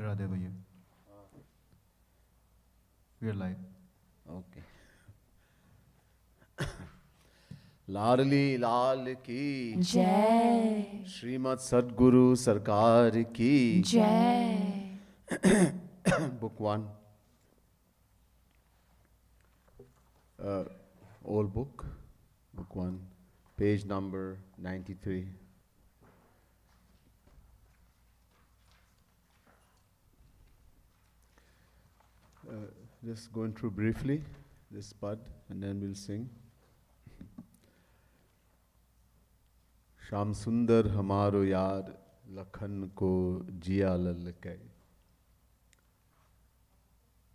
राधे भैया, we are live. Okay. लाडली लाल की जय श्रीमद् सद्गुरु सरकार की जय। Book one, old book one, page number 93. Just going through briefly this pad and then we'll sing. Shyam सुंदर हमारो यार लखन को जिया ललकै.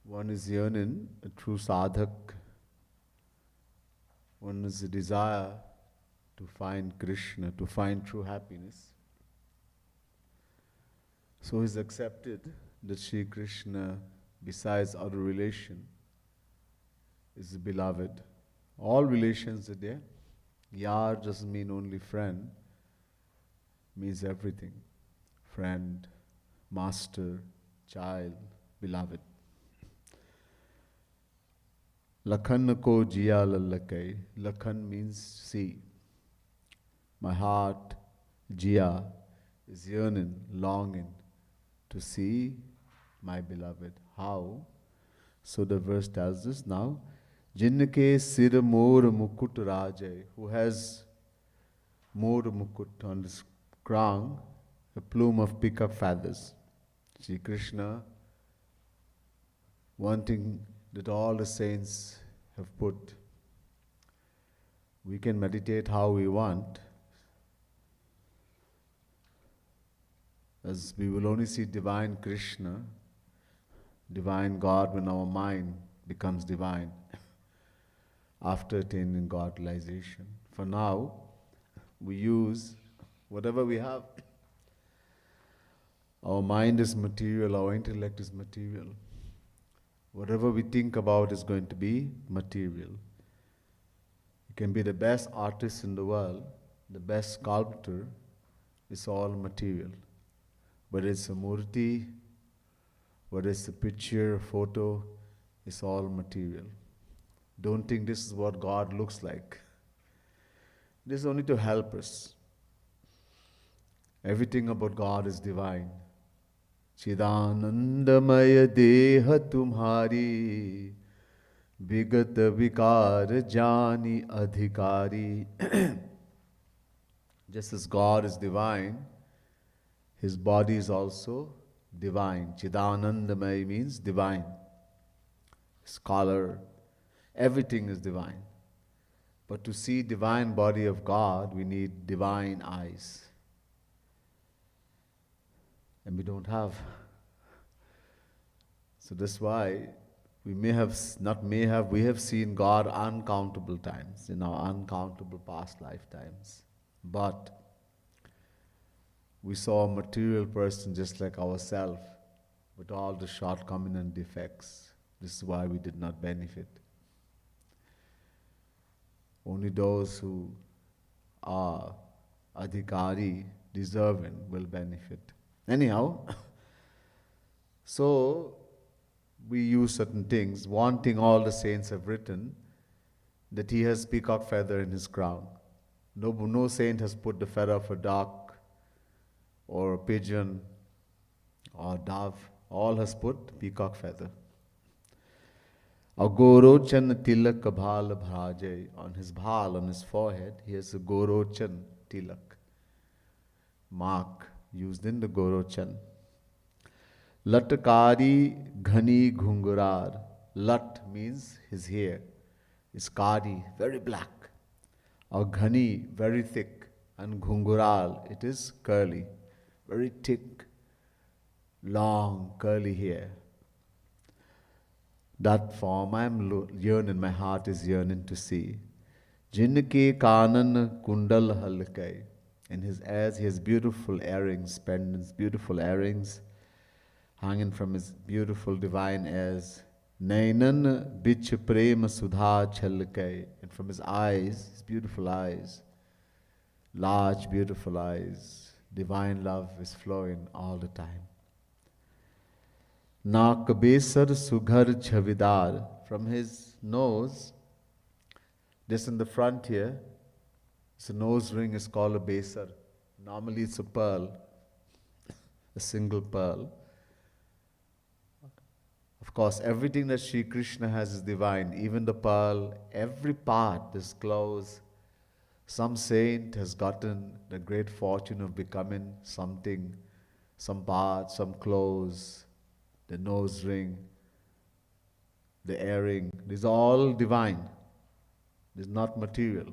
One is yearning, a true sadhak. One is a desire to find Krishna, to find true happiness. So he's accepted that Sri Krishna, besides other relation, is beloved. All relations are there. Yar doesn't mean only friend, means everything. Friend, master, child, beloved. Lakhan ko jiya lalakai. Lakhan means see. My heart, jiya, is yearning, longing to see my beloved. How? So the verse tells us now, Jinnake sir mor mukut rajai, who has mor mukut on his crown, a plume of peacock feathers. Sri Krishna, wanting that all the saints have put. We can meditate how we want, as we will only see divine Krishna, divine God, when our mind becomes divine after attaining God realization. For now, we use whatever we have. Our mind is material, our intellect is material. Whatever we think about is going to be material. You can be the best artist in the world, the best sculptor, it's all material. Whether it's a murti, whether it's a picture, a photo, it's all material. Don't think this is what God looks like. This is only to help us. Everything about God is divine. Chidanandamaya deha tumhari vigat vikar jani adhikari. Just as God is divine, His body is also divine. Chidanandamaya means divine. Scholar, everything is divine. But to see divine body of God, we need divine eyes. And we don't have. So that's why we may have, not may have, we have seen God uncountable times in our uncountable past lifetimes. But we saw a material person just like ourselves with all the shortcomings and defects. This is why we did not benefit. Only those who are adhikari, deserving, will benefit. Anyhow, so we use certain things. One thing all the saints have written, that he has peacock feather in his crown. No saint has put the feather of a duck or a pigeon or dove. All has put peacock feather. A Gorochan tilak bhal bhrajay, on his bhal, on his forehead, he has a Gorochan tilak mark used in the Gorochan. Latkari ghani ghungurar. Lat means his hair is kari, very black. Or ghani, very thick. And ghungural, it is curly, very thick, long, curly hair. That form I am yearning, my heart is yearning to see. Jinke kanan kundal halkai. In his ears, he has beautiful earrings, pendants, beautiful earrings, hanging from his beautiful divine ears. Nainan bich prema sudha chalkai. And from his eyes, his beautiful eyes, large, beautiful eyes, divine love is flowing all the time. Naak besar sughar jhavidar. From his nose, just in the front here, it's a nose ring is called a besar. Normally it's a pearl, a single pearl. Of course, everything that Sri Krishna has is divine. Even the pearl, every part, this clothes. Some saint has gotten the great fortune of becoming something, some part, some clothes, the nose ring, the earring. These are all divine. This is not material.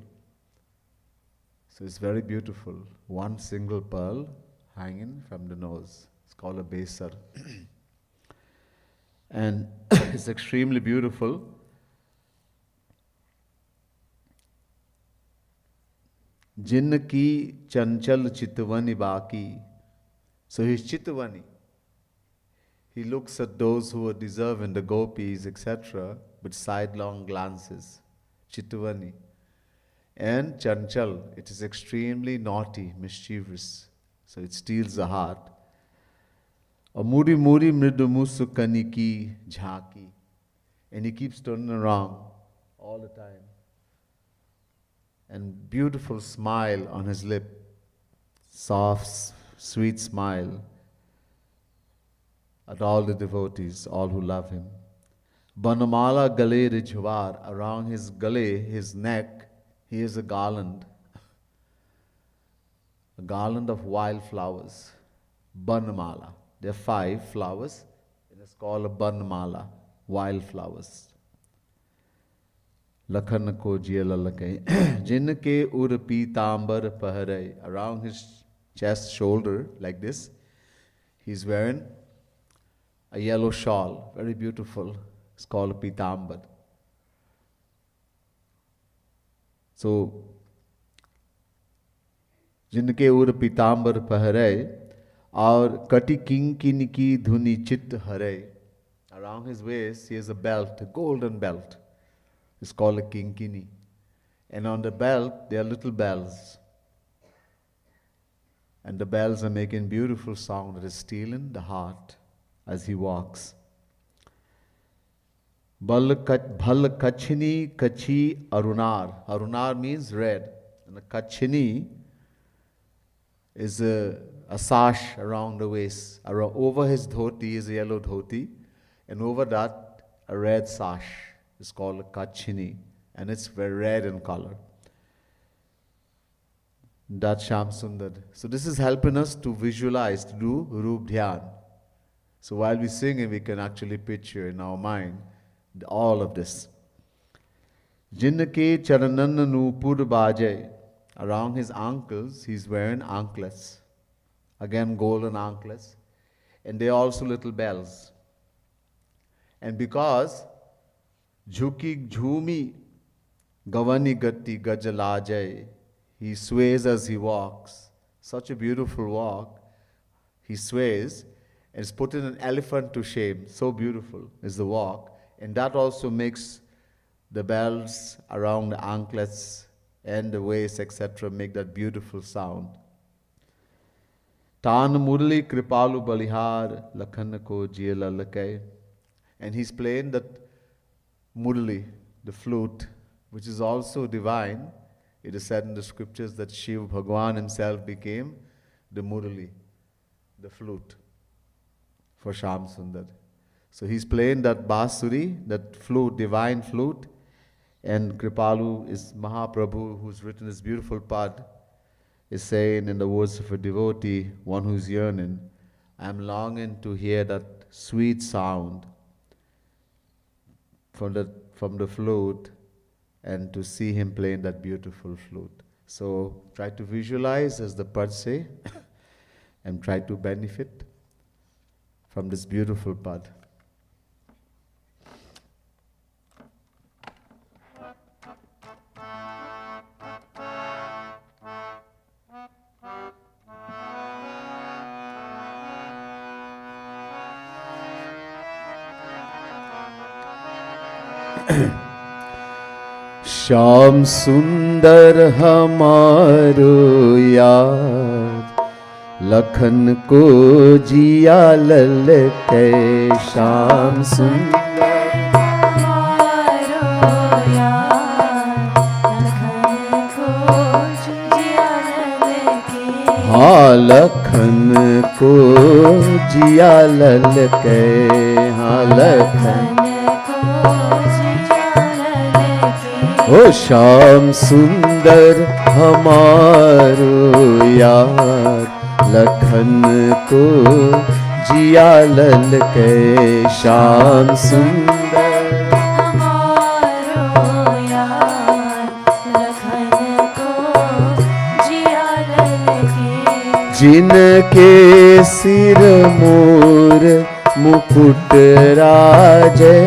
So it's very beautiful. One single pearl hanging from the nose. It's called a besar. And it's extremely beautiful. Jinn ki chanchal chitvani baki. So he's chitvani. He looks at those who are deserving, the gopis, etc., with sidelong glances. Chitvani. And chanchal, it is extremely naughty, mischievous. So it steals the heart. Amuri muri mridu musu kaniki jhaki. And he keeps turning around all the time. And beautiful smile on his lip. Soft, sweet smile at all the devotees, all who love him. Banamala gale rijhwar. Around his gale, his neck, he is a garland. A garland of wildflowers. Banamala. There are 5 flowers. It is called a banmala, wildflowers. Lakhan ko jiyala lakai. Jinke ur pitambar paharai. Around his chest, shoulder, like this, he's wearing a yellow shawl, very beautiful. It's called a pitambar. So, जिनके उर पीताम्बर पहरे और कटी किंकिन की धुनि चित्त हरे. Around his waist he has a belt, a golden belt. It's called a kinkini. And on the belt there are little bells. And the bells are making beautiful sound that is stealing the heart as he walks. Bhal kachini kachi arunar. Arunar means red. And the kachini is a sash around the waist. Over his dhoti is a yellow dhoti, and over that a red sash is called a kachini, and it's very red in color. That's Shyam Sundar. So this is helping us to visualize, to do Roop Dhyan. So while we sing it, we can actually picture in our mind all of this. Jinnake charanan nupur bajay. Around his ankles, he's wearing anklets. Again, golden anklets. And they are also little bells. And because Jhuki Jhumi Gavani Gati Gajalajay, he sways as he walks. Such a beautiful walk. He sways and is putting an elephant to shame. So beautiful is the walk. And that also makes the bells around the anklets and the waist, etc., make that beautiful sound. Tan Murli Kripalu Balihar Lakhan ko jiyala lakai. And he's playing that Murli, the flute, which is also divine. It is said in the scriptures that Shiva Bhagwan himself became the Murli, the flute, for Shyam Sundar. So he's playing that basuri, that flute, divine flute. And Kripalu is Mahaprabhu, who's written this beautiful pad, is saying in the words of a devotee, one who's yearning, I'm longing to hear that sweet sound from the flute and to see him playing that beautiful flute. So try to visualize, as the pad say, and try to benefit from this beautiful pad. Shyam सुंदर हमारो यार लखन को जिया ललकै श्याम सुंदर हाँ लखन को जिया ललकै हाँ लखन ओ श्याम सुंदर हमारो यार लखन को जिया ललकै श्याम सुंदर हमारो यार लखन को जिया ललकै जिनके सिर मोर मुकुट राजे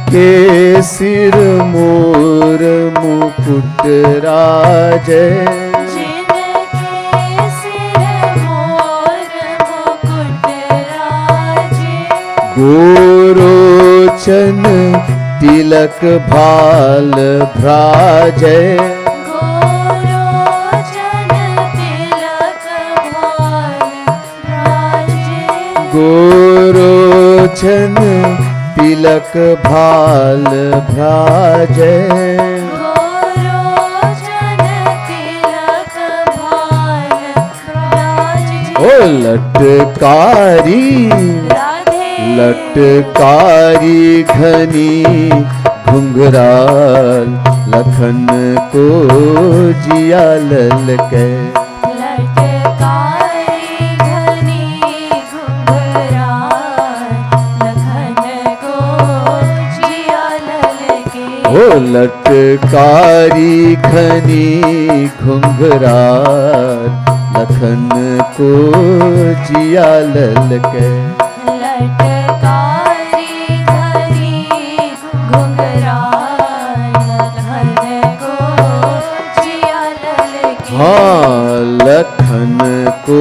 के सिर मोर मुकुट राजे जिनके सिर मोर मुकुट राजे गोरोचन तिलक भाल भ्राजे गोरोचन तिलक भाल भ्राजे ओ लटकारी लटकारी घनी घुंघराल लखन को जिया ललकै ओ लटकारी घनी घुंघराल लखन को जिया ललकै लटकारी घनी घुंघराल लखन को जिया ललकै हाँ लखन को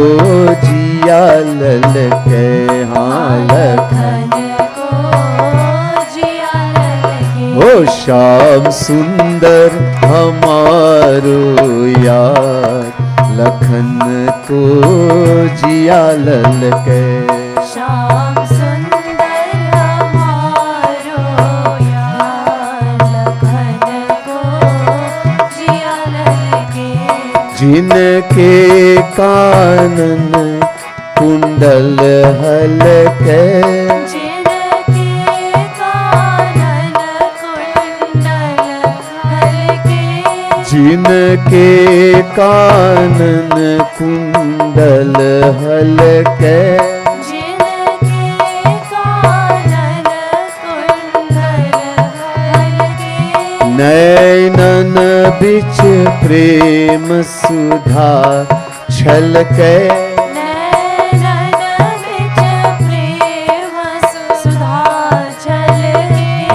जिया ललकै हाँ लखन ओ श्याम सुंदर हमारो यार लखन को जिया ललकै श्याम सुंदर हमारो यार लखन को जिया ललकै जिनके कानन कुंडल हलकै जिनके कानन कुंडल हलकै नैनन बिच प्रेम सुधा छलकै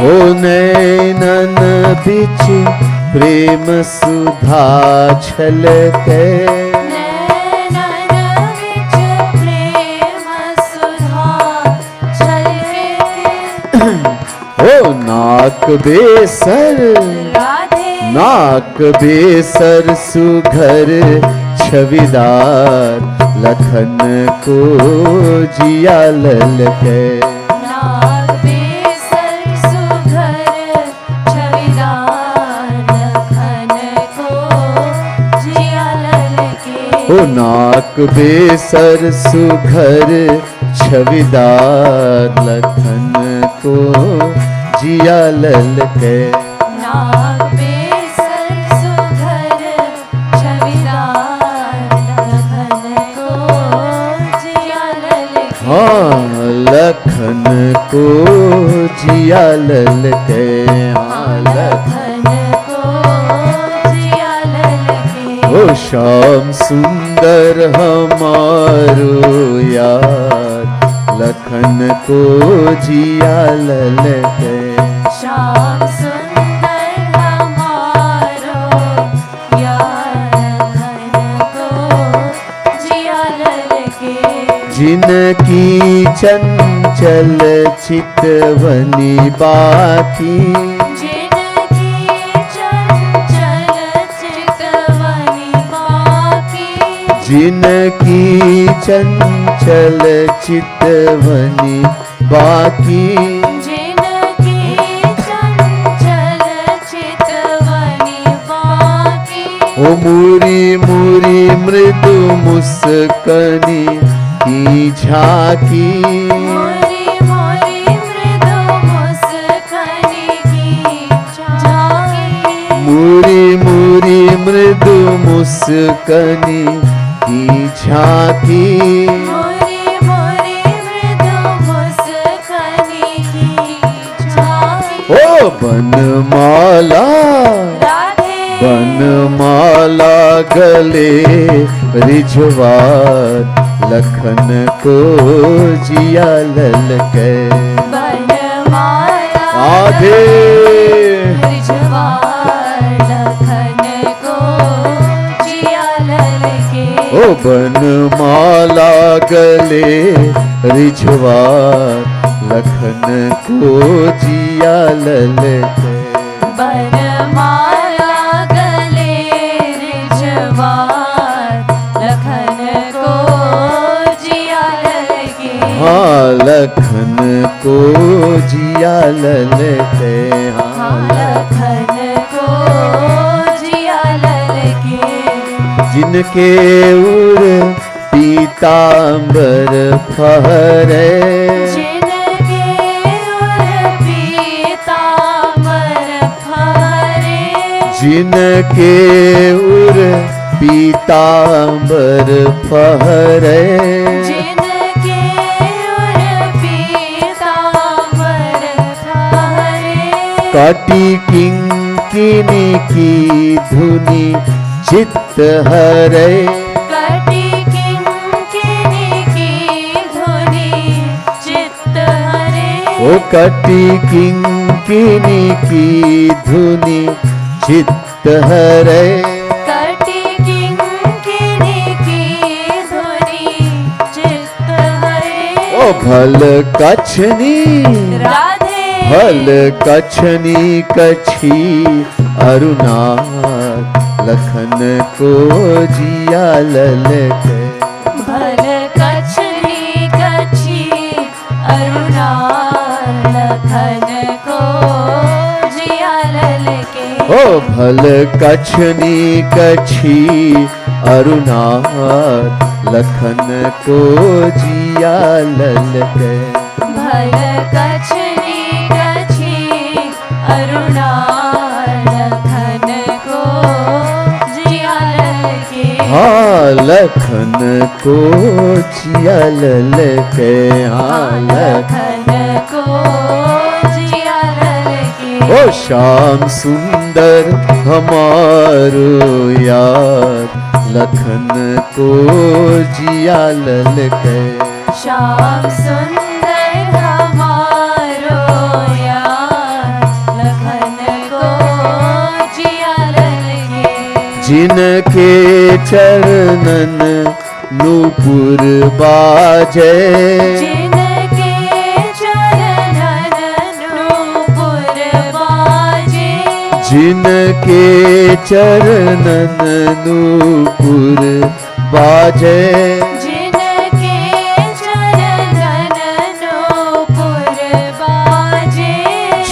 ओ नैनन बिच प्रेम सुधा छलकै ओ नाक बेसर नाक बेसर सुघर छविदार लखन को जिया ललकै ओ नाक बेसर सुघर छविदार लखन को जिया ललकै नाक बेसर सुघर छविदार लखन को जिया ललकै हाँ लखन को जिया ललकै हाँ लखन ओ श्याम सुंदर हमारो यार लखन को जिया ललकै श्याम सुंदर हमारो यार लखन को जिया ललकै जिनकी चंचल चितवनी बाकी जिनकी जिनकी चंचल चितवनी बाकी, जिनकी चंचल चितवनी बाकी, ओ मुरी मुरी मृदु मुस्कनी की झाकी, मोरी मोरी मृदु मुस्कनी की झाकी, मुरी मुरी मृदु मुस्कनी की झाकी, मोरी मोरी मृदु मुस्कनी की झाकी। ओ बनमाला राधे बनमाला गले रिझवार, लखन को जिया ललकै। बनमाला राधे रिझवार, लखन को जिया ललके। ओ बनमाला गले रिझवार, लखन को जिया ललकै। बनमाला गले रिझवार, लखन को जिया ललके। हाँ लखन को जिया ललकै। हाँ लखन को जिया ललके। जिनके उर पीतांबर फहरे, जिनके उर पीतांबर फहरे, जिनके उर पीतांबर फहरे, जिनके उर पीतांबर फहरे, काटी किंकिनी की धुनी चित्त हरे, कटी किंकिनी की धुनी चित्त हरे। ओ कटी किंकिनी की धुनी चित्त हरे, कटी किंकिनी की धुनी चित्त हरे। ओ भल कछनी राधे भल कछनी कछी अरुणार, लखन को जिया ललकै। भल कछनी कछी अरुणार, लखन को जिया ललके। ओ भल कछनी कछी अरुणार, लखन को जिया ललकै। भल कछनी कछी अरुणार, लखन को जिया ललके। हाँ लखन को जिया ललकै। हाँ लखन लखन को जिया ललके। ओ श्याम सुंदर हमारो यार, लखन को जिया ललकै। श्याम सुंदर हमारो यार, लखन को जिया ललके। जिनके चरणन नूपुर बाजे, जिनके चरणन नूपुर बाजे, जिनके चरणन नूपुर बाजे, जिनके चरणन नूपुर बाजे,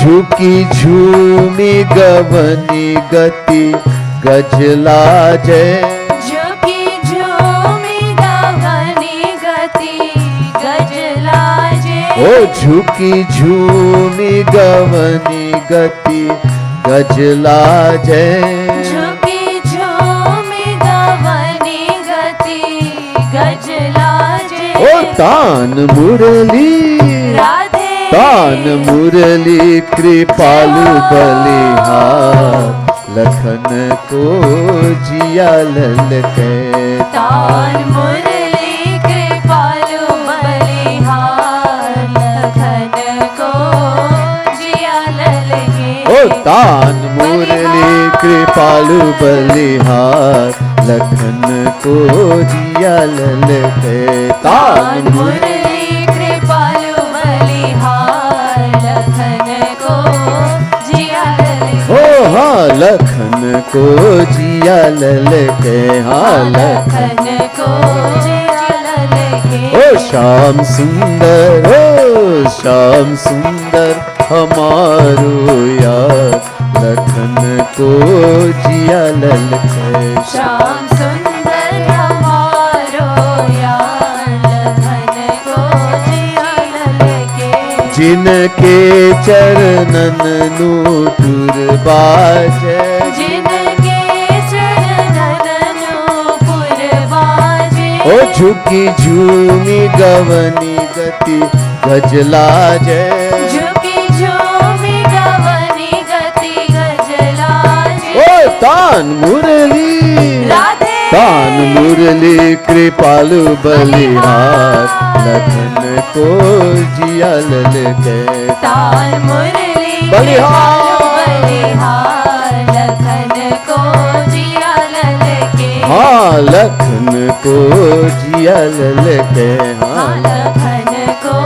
झुकी झूमी गवनी गति गजलाजे, झुकी झूमी गवनी गति गजलाजे। ओ झुकी झूमी गवनी गति गजलाजे, झुकी झूमी गवनी गति गजलाजे। ओ तान मुरली राधे तान मुरली कृपालु बलिहार, लखन को जिया ललकै। तान मुरली कृपालु बलिहार, लखन को जिया ललके। ओ तान मुरली कृपालु बलिहार, लखन को जिया ललकै। तान मुरली कृपालु बलिहार, लखन को जिया ललके। ओ हाँ लखन को जिया जिया ललके हाँ लखन लखन को जिया ललके ओ श्याम सुंदर हमारो यार लखन को जिया ललके श्याम सुंदर हमारो यार लखन को जिया ललके जिनके चरणन नूपुर बाजे जिनके चरणन नूपुर बाजे ओ झुकी झूमी गवनी गति गजला जय झुकी झूमी गवनी गति गजलाजे ओ तान मुरली राधे तान मुरली कृपालु बलिहार लखन को जिया ललके तान मुरली बलिहार। बलिहार लखन को जिया ललके हाँ लखन को जिया ललके हाँ लखन को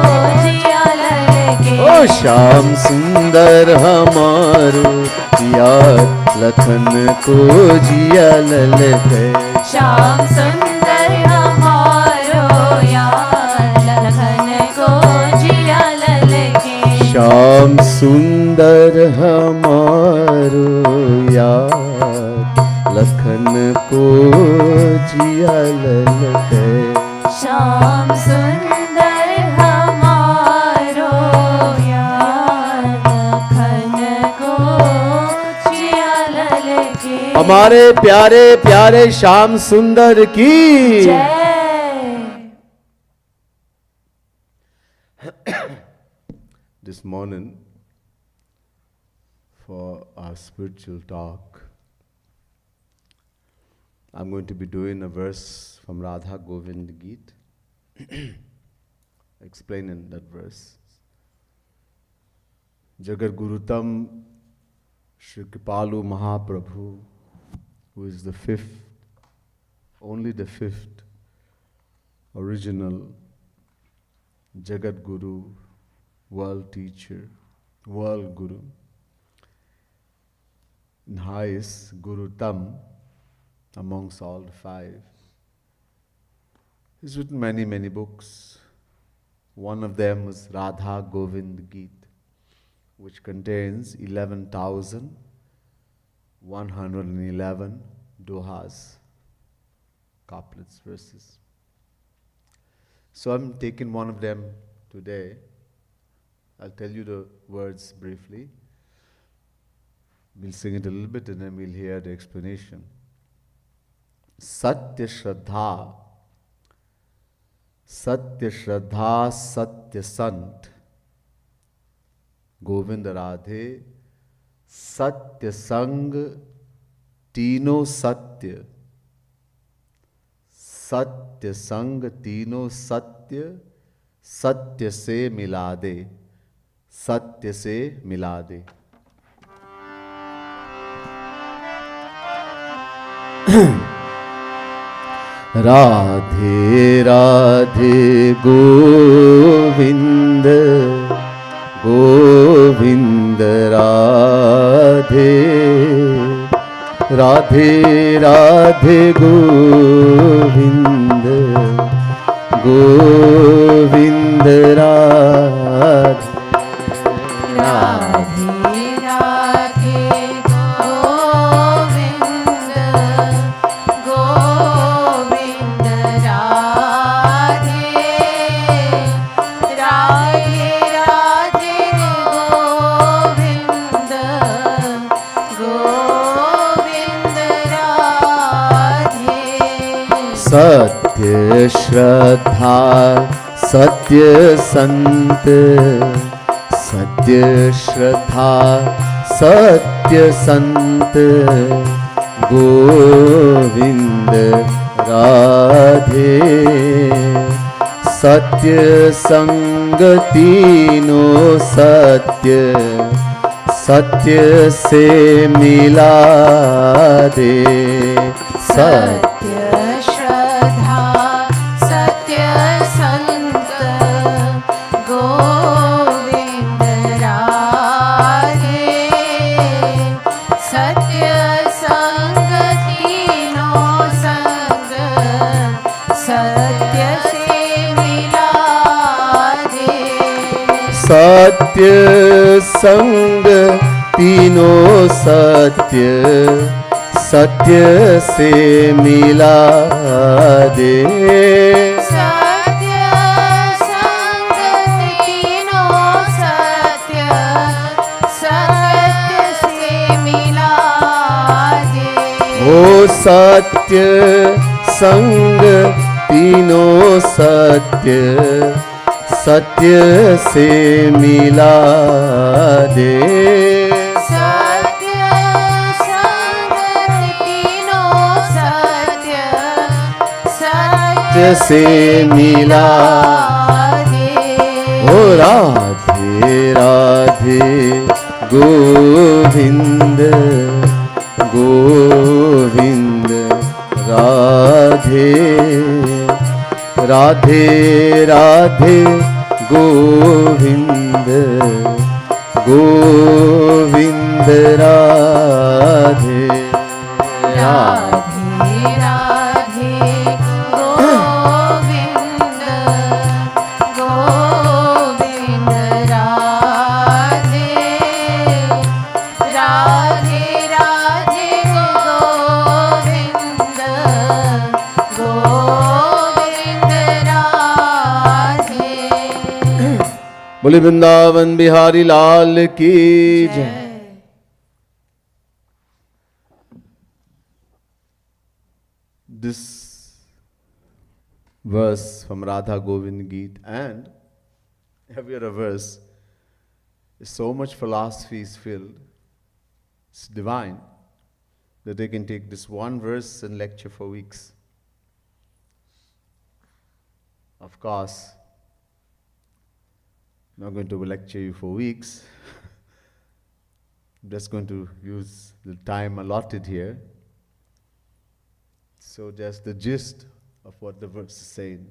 जिया ललके ओ श्याम सुंदर हमारो यार लखन को जिया ललके श्याम सुंदर हमारो यार लखन को जिया ललके श्याम सुंदर हमारो यार लखन को जिया ललके श्याम सुंदर हमारो यार लखन को जिया ललके हमारे प्यारे प्यारे श्याम सुंदर की जय This morning for our spiritual talk I'm going to be doing a verse from Radha Govind Geet explaining that verse. Jagat Gurutam Shri Kripalu Mahaprabhu, who is the fifth, only the fifth original Jagat Guru, world teacher, world Guru, and highest Guru Tam amongst all the five. He's written many, many books. One of them is Radha Govind Geet, which contains 11,111 dohas, couplets, verses. So I'm taking one of them today. I'll tell you the words briefly. We'll sing it a little bit and then we'll hear the explanation. Satya Shraddha, Satya Shraddha, Satya Sant, Govind Radhe, Satya Sang, Tino Satya, Satya Sang, Tino Satya, Satya se mila de, Satya se mila de. Radhe Radhe Govind Govind Radhe Radhe Radhe Govind Govind Radhe Radhe Radhe Govind Govind Radhe Radhe Radhe Govind Govind Radhe सत्य श्रद्धा सत्य संत सत्य श्रद्धा सत्य संत गोविंद राधे सत्य संग तीनों सत्य सत्य से मिला दे सत्य श्रद्धा सत्य संत गोविंद राधे सत्य संग तीनों सत्य संग तीनों सत्य सत्य से मिला दे। सत्य संग तीनों सत्य सत्य से मिला दे। ओ सत्य संग तीनों सत्य सत्य से मिला दे। सत्य संग तीनों सत्य सत्य से मिला दे। ओ राधे राधे गोविंद गोविंद राधे राधे राधे गोविंद गोविंद राधे राधे राधे गोविंद गोविंद राधे राधे राधे गोविंद गोविंद राधे। बोले वृंदावन बिहारी लाल की जय। जय। This verse from Radha Govind Geet and every other verse is so much philosophy is filled. It's divine that they can take this one verse and lecture for weeks. Of course, I'm not going to lecture you for weeks. I'm just going to use the time allotted here. So just the gist of what the verse is saying.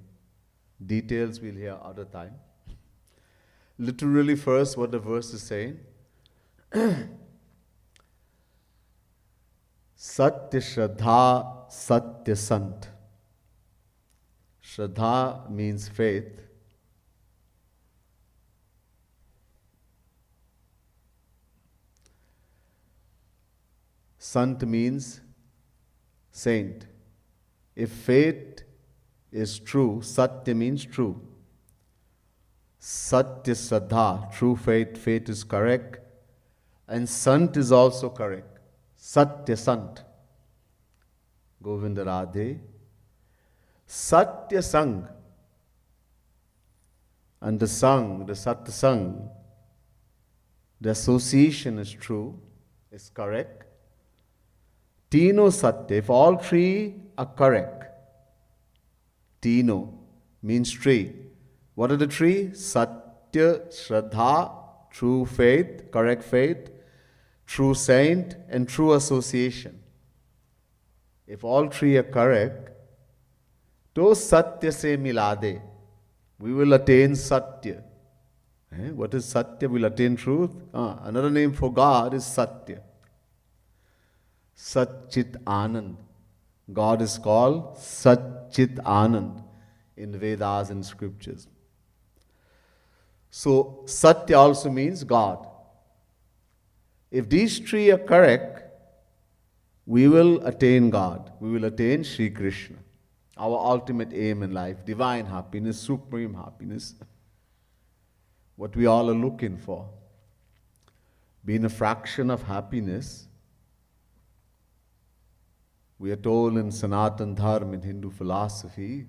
Details we'll hear other time. Literally first what the verse is saying. Satya Shraddha Satya Sant. Shraddha means faith. Sant means saint. If faith is true, Satya means true. Satya Shraddha, true faith, faith is correct. And Sant is also correct. Satya Sant. Govinda Radhe. Satya Sang. And the Sang, the Satya Sang, the association is true, is correct. Tino Satya, if all three are correct. Tino means three. What are the three? Satya, Shraddha, true faith, correct faith, true saint, and true association. If all three are correct, to Satya se milade, we will attain Satya. What is Satya? We'll attain truth. Another name for God is Satya. Satchit Anand. God is called Satchit Anand in Vedas and scriptures. So, Satya also means God. If these three are correct, we will attain God. We will attain Sri Krishna. Our ultimate aim in life, divine happiness, supreme happiness. What we all are looking for. Being a fraction of happiness. We are told in Sanatan Dharma, in Hindu philosophy,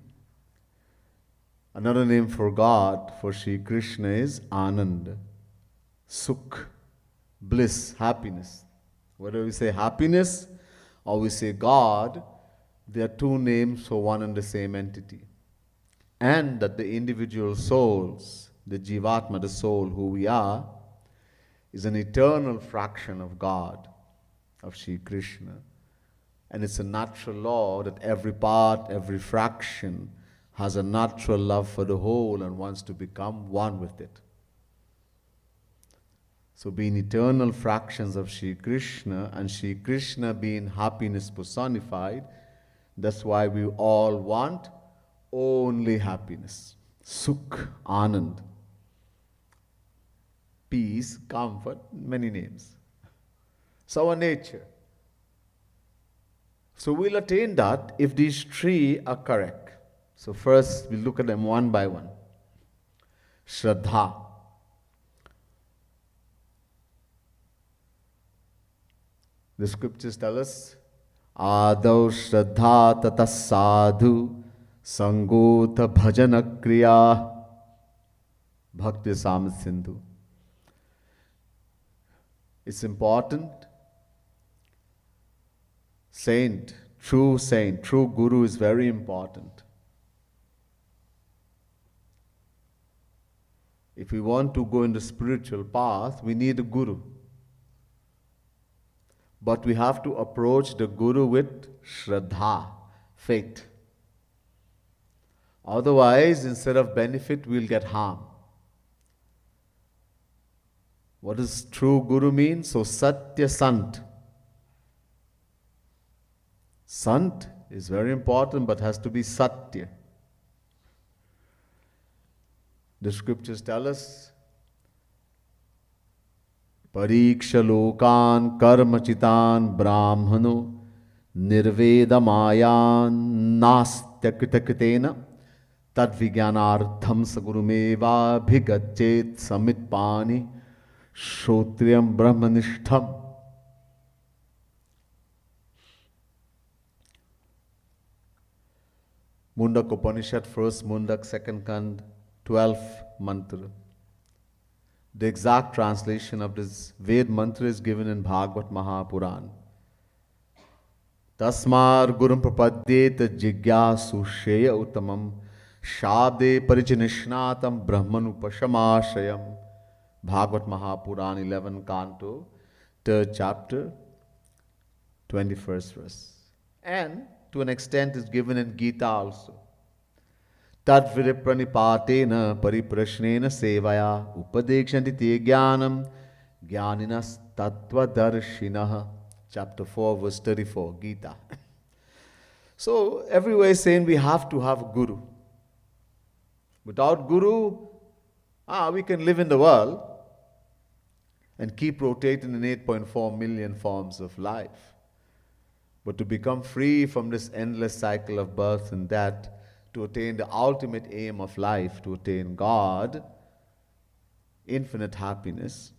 another name for God, for Sri Krishna is Anand, Sukh, bliss, happiness. Whether we say happiness or we say God, there are two names for one and the same entity. And that the individual souls, the Jivatma, the soul who we are, is an eternal fraction of God, of Sri Krishna. And it's a natural law that every part, every fraction has a natural love for the whole and wants to become one with it. So being eternal fractions of Sri Krishna and Sri Krishna being happiness personified, that's why we all want only happiness. Sukh, Anand. peace, comfort, many names. So our nature. So we'll attain that if these three are correct. So first we'll look at them one by one. Shraddha. The scriptures tell us, Adav Shraddha Tata Sadhu Sangota Bhajana Kriya Bhakti Sam Sindhu. It's important. Saint, true guru is very important. If we want to go in the spiritual path, we need a guru. But we have to approach the guru with Shraddha, faith. Otherwise, instead of benefit, we'll get harm. What does true guru mean? So, Satya Sant. Sant is very important, but has to be Satya. The scriptures tell us, Pariksha lokan karmachitan brahmano nirvedamayan nastyakritakritena tadvigyanartham sagurumeva bhigachet samitpani shotriyam brahmanishtham. Mundak Upanishad, first Mundak, second Kand, 12th mantra. The exact translation of this Ved mantra is given in Bhagavad Mahapuran. Tasmar gurum prapadyet jigyasu sheya uttamam shabde parijanishnatam brahman upashamashayam. Bhagavad Mahapuran, 11th canto, 3rd chapter, 21st verse. And to an extent is given in Gita also. Tad viripranipatena pariprashnena sevaya upadekshanti te jnanam jnaninas tattvadarshinaha. Chapter 4, verse 34, Gita. So everywhere is saying we have to have a guru. Without guru, we can live in the world and keep rotating in 8.4 million forms of life. But to become free from this endless cycle of birth and death, to attain the ultimate aim of life, to attain God, infinite happiness,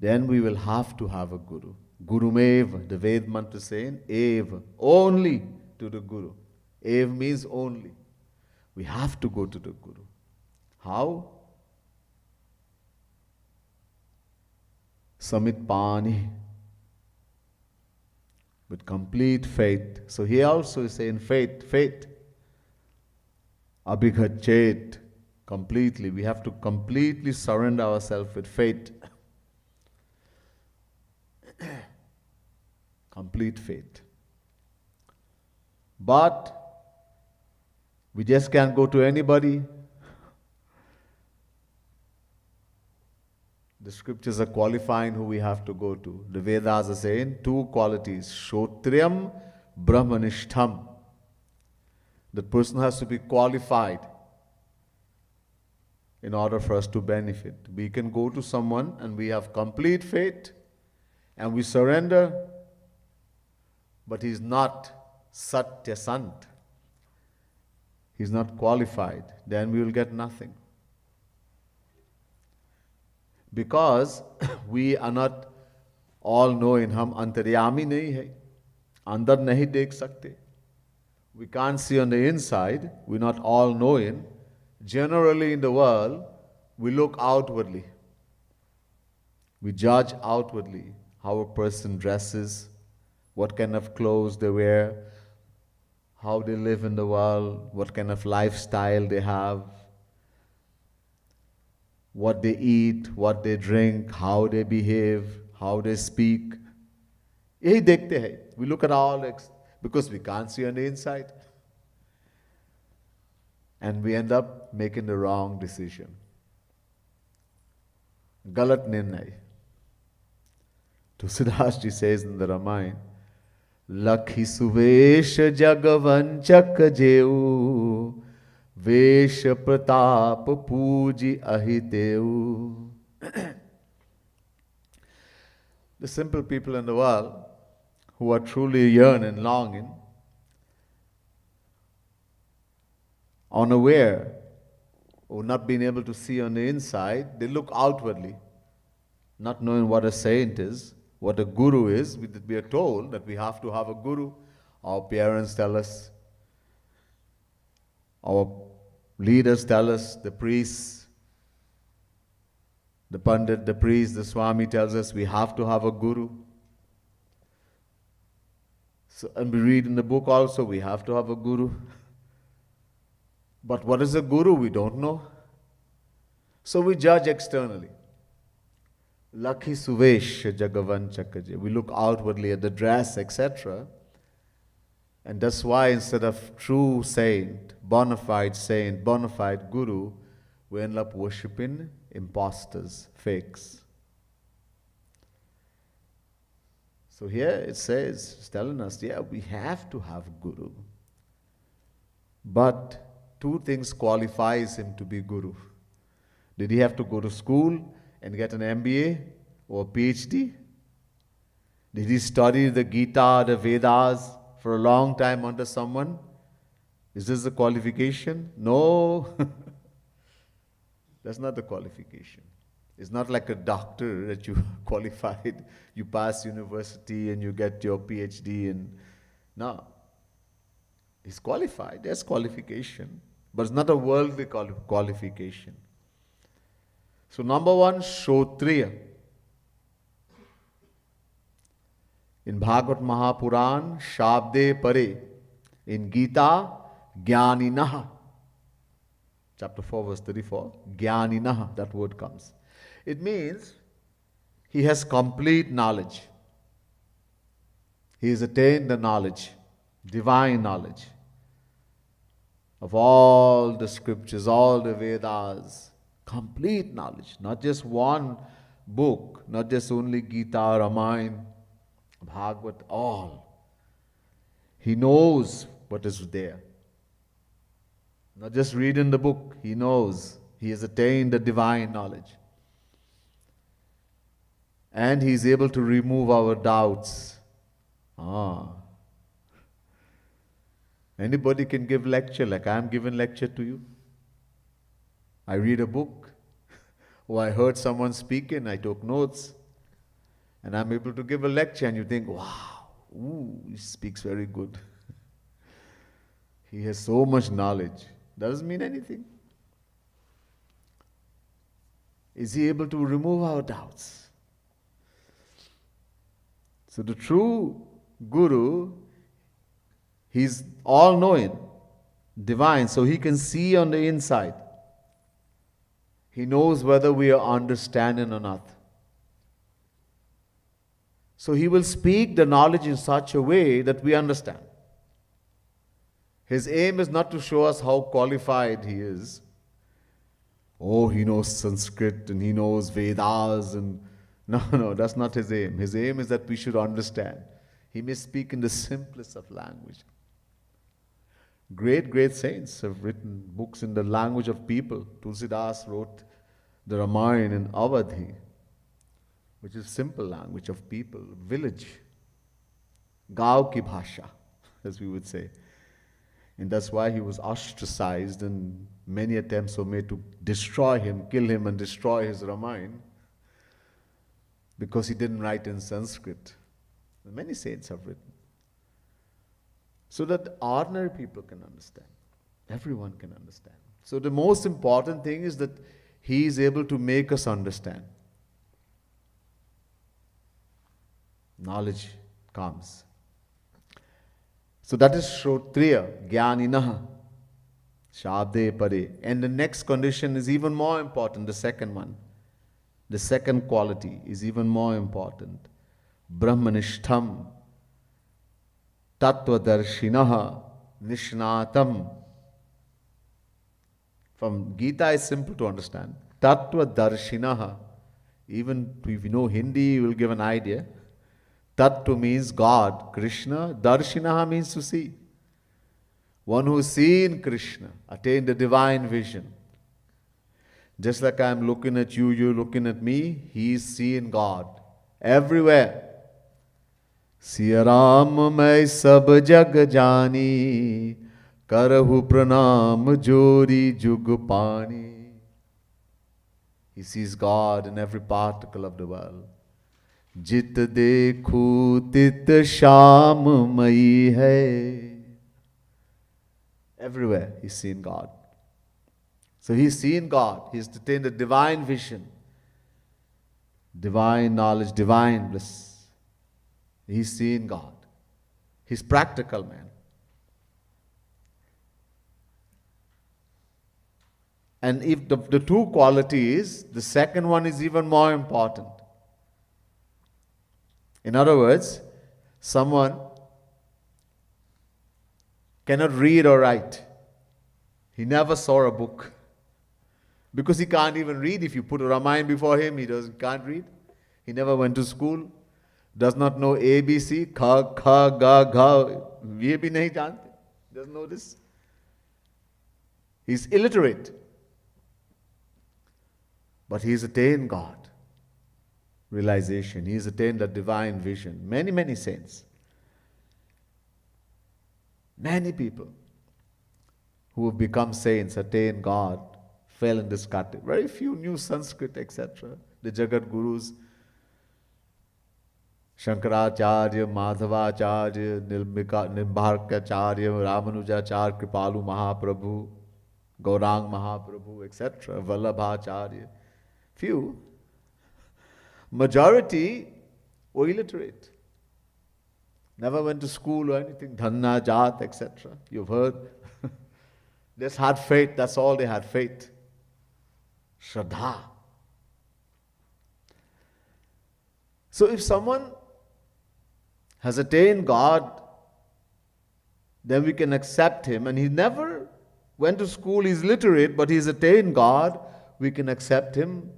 then we will have to have a guru. Gurumev, the Ved mantra saying, Ev, only to the guru. Ev means only. We have to go to the guru. How? Samitpani. With complete faith. So here also is saying faith. Abhigachet, completely. We have to completely surrender ourselves with faith. Complete faith. But we just can't go to anybody. The scriptures are qualifying who we have to go to. The Vedas are saying two qualities. Shotriyam Brahmanishtham. The person has to be qualified in order for us to benefit. We can go to someone and we have complete faith and we surrender, but he's not Satya Sant. He's not qualified. Then we will get nothing. Because we are not all knowing. हम अंतर्यामी नहीं है, अंदर नहीं देख सकते. We can't see on the inside. We're not all knowing. Generally in the world, we look outwardly. We judge outwardly how a person dresses, what kind of clothes they wear, how they live in the world, what kind of lifestyle they have, what they eat, what they drink, how they behave, how they speak. यही देखते हैं. We look at all because we can't see on the inside. And we end up making the wrong decision. गलत निर्णय. Tulsidas ji says in the Ramayana, Lakhi suvesh jagvanchak jeu Vesh pratap puji ahiteu. the simple people in the world who are truly yearning, longing, unaware, or not being able to see on the inside, they look outwardly, not knowing what a saint is, what a guru is. We are told that we have to have a guru. Our parents tell us, our leaders tell us, the priests, the pandit, the priest, the swami tells us we have to have a guru. So, and we read in the book also, we have to have a guru. But what is a guru? We don't know. So we judge externally. Lakhi Suvesh Jagavan Chakaje. We look outwardly at the dress, etc. And that's why instead of true saint, bona fide guru, we end up worshipping imposters, fakes. So here it says, it's telling us, yeah, we have to have guru. But two things qualifies him to be guru. Did he have to go to school and get an MBA or a PhD? Did he study the Gita, the Vedas for a long time under someone? Is this the qualification? No. That's not the qualification. It's not like a doctor that you qualified, you pass university and you get your PhD and no. He's qualified, there's qualification, but it's not a worldly qualification. So number one, Shrotriya. In Bhagavad Mahapuran, Shabde Pare. In Gita, Jnaninaha. Chapter 4, verse 34. Jnaninaha, that word comes. It means he has complete knowledge. He has attained the knowledge, divine knowledge of all the scriptures, all the Vedas. Complete knowledge, not just one book, not just only Gita, Ramayana, Bhagavad, all. He knows what is there. Not just reading the book, he knows. He has attained the divine knowledge. And he is able to remove our doubts. Anybody can give lecture like I am giving lecture to you. I read a book, or I heard someone speaking, I took notes, and I'm able to give a lecture, and you think, wow, he speaks very good. He has so much knowledge. Doesn't mean anything. Is he able to remove our doubts? So the true guru, he's all-knowing, divine, so he can see on the inside. He knows whether we are understanding or not. So he will speak the knowledge in such a way that we understand. His aim is not to show us how qualified he is. Oh, he knows Sanskrit and he knows Vedas and no, that's not his aim. His aim is that we should understand. He may speak in the simplest of language. Great saints have written books in the language of people. Tulsidas wrote the Ramayana in Awadhi, which is simple language of people, village. Gaon ki bhasha, as we would say. And that's why he was ostracized and many attempts were made to destroy him, kill him and destroy his Ramayana because he didn't write in Sanskrit. Many saints have written. So that ordinary people can understand. Everyone can understand. So the most important thing is that he is able to make us understand. Knowledge comes. So that is Shrotriya, Jnaninaha, Shabde Pare. And the next condition is even more important, the second one. The second quality is even more important. Brahmanishtham, Tattvadarshinaha, Nishnatam. From Gita is simple to understand. Tattvadarshinaha. Even if you know Hindi, you will give an idea. Tattva means God, Krishna. Darshinaha means to see. One who has seen Krishna, attained the divine vision. Just like I am looking at you, you're looking at me, he is seeing God. everywhere. Siya Ram मैं सब जग जानी, करहु pranam jori jug pani. He sees God in every particle of the world. Jit dekhu tit sham mai hai. Everywhere he's seen God. So he's seen God. He's attained a divine vision, divine knowledge, divine bliss. He's seen God. He's practical man. And if the two qualities, the second one is even more important. In other words, someone cannot read or write. He never saw a book. Because he can't even read. If you put a Ramayana before him, he can't read. He never went to school. Does not know ABC. Kha, kha, ga, gha. Ye bhi nahi jante. Doesn't know this. He's illiterate. But he's attained God. Realization. He's attained a divine vision. Many, many saints. Many people who have become saints, attained God, fell in this category. Very few knew Sanskrit, etc. The Jagat Gurus, Shankaracharya, Madhavacharya, Nimbharkacharya, Ramanujacharya, Kripalu Mahaprabhu, Gaurang Mahaprabhu, etc. Vallabhacharya. Few. Majority were illiterate. Never went to school or anything. Dhanna, Jat, etc. You've heard. They just had faith. That's all they had, faith. Shraddha. So if someone has attained God, then we can accept him. And he never went to school, he's literate, but he's attained God, we can accept him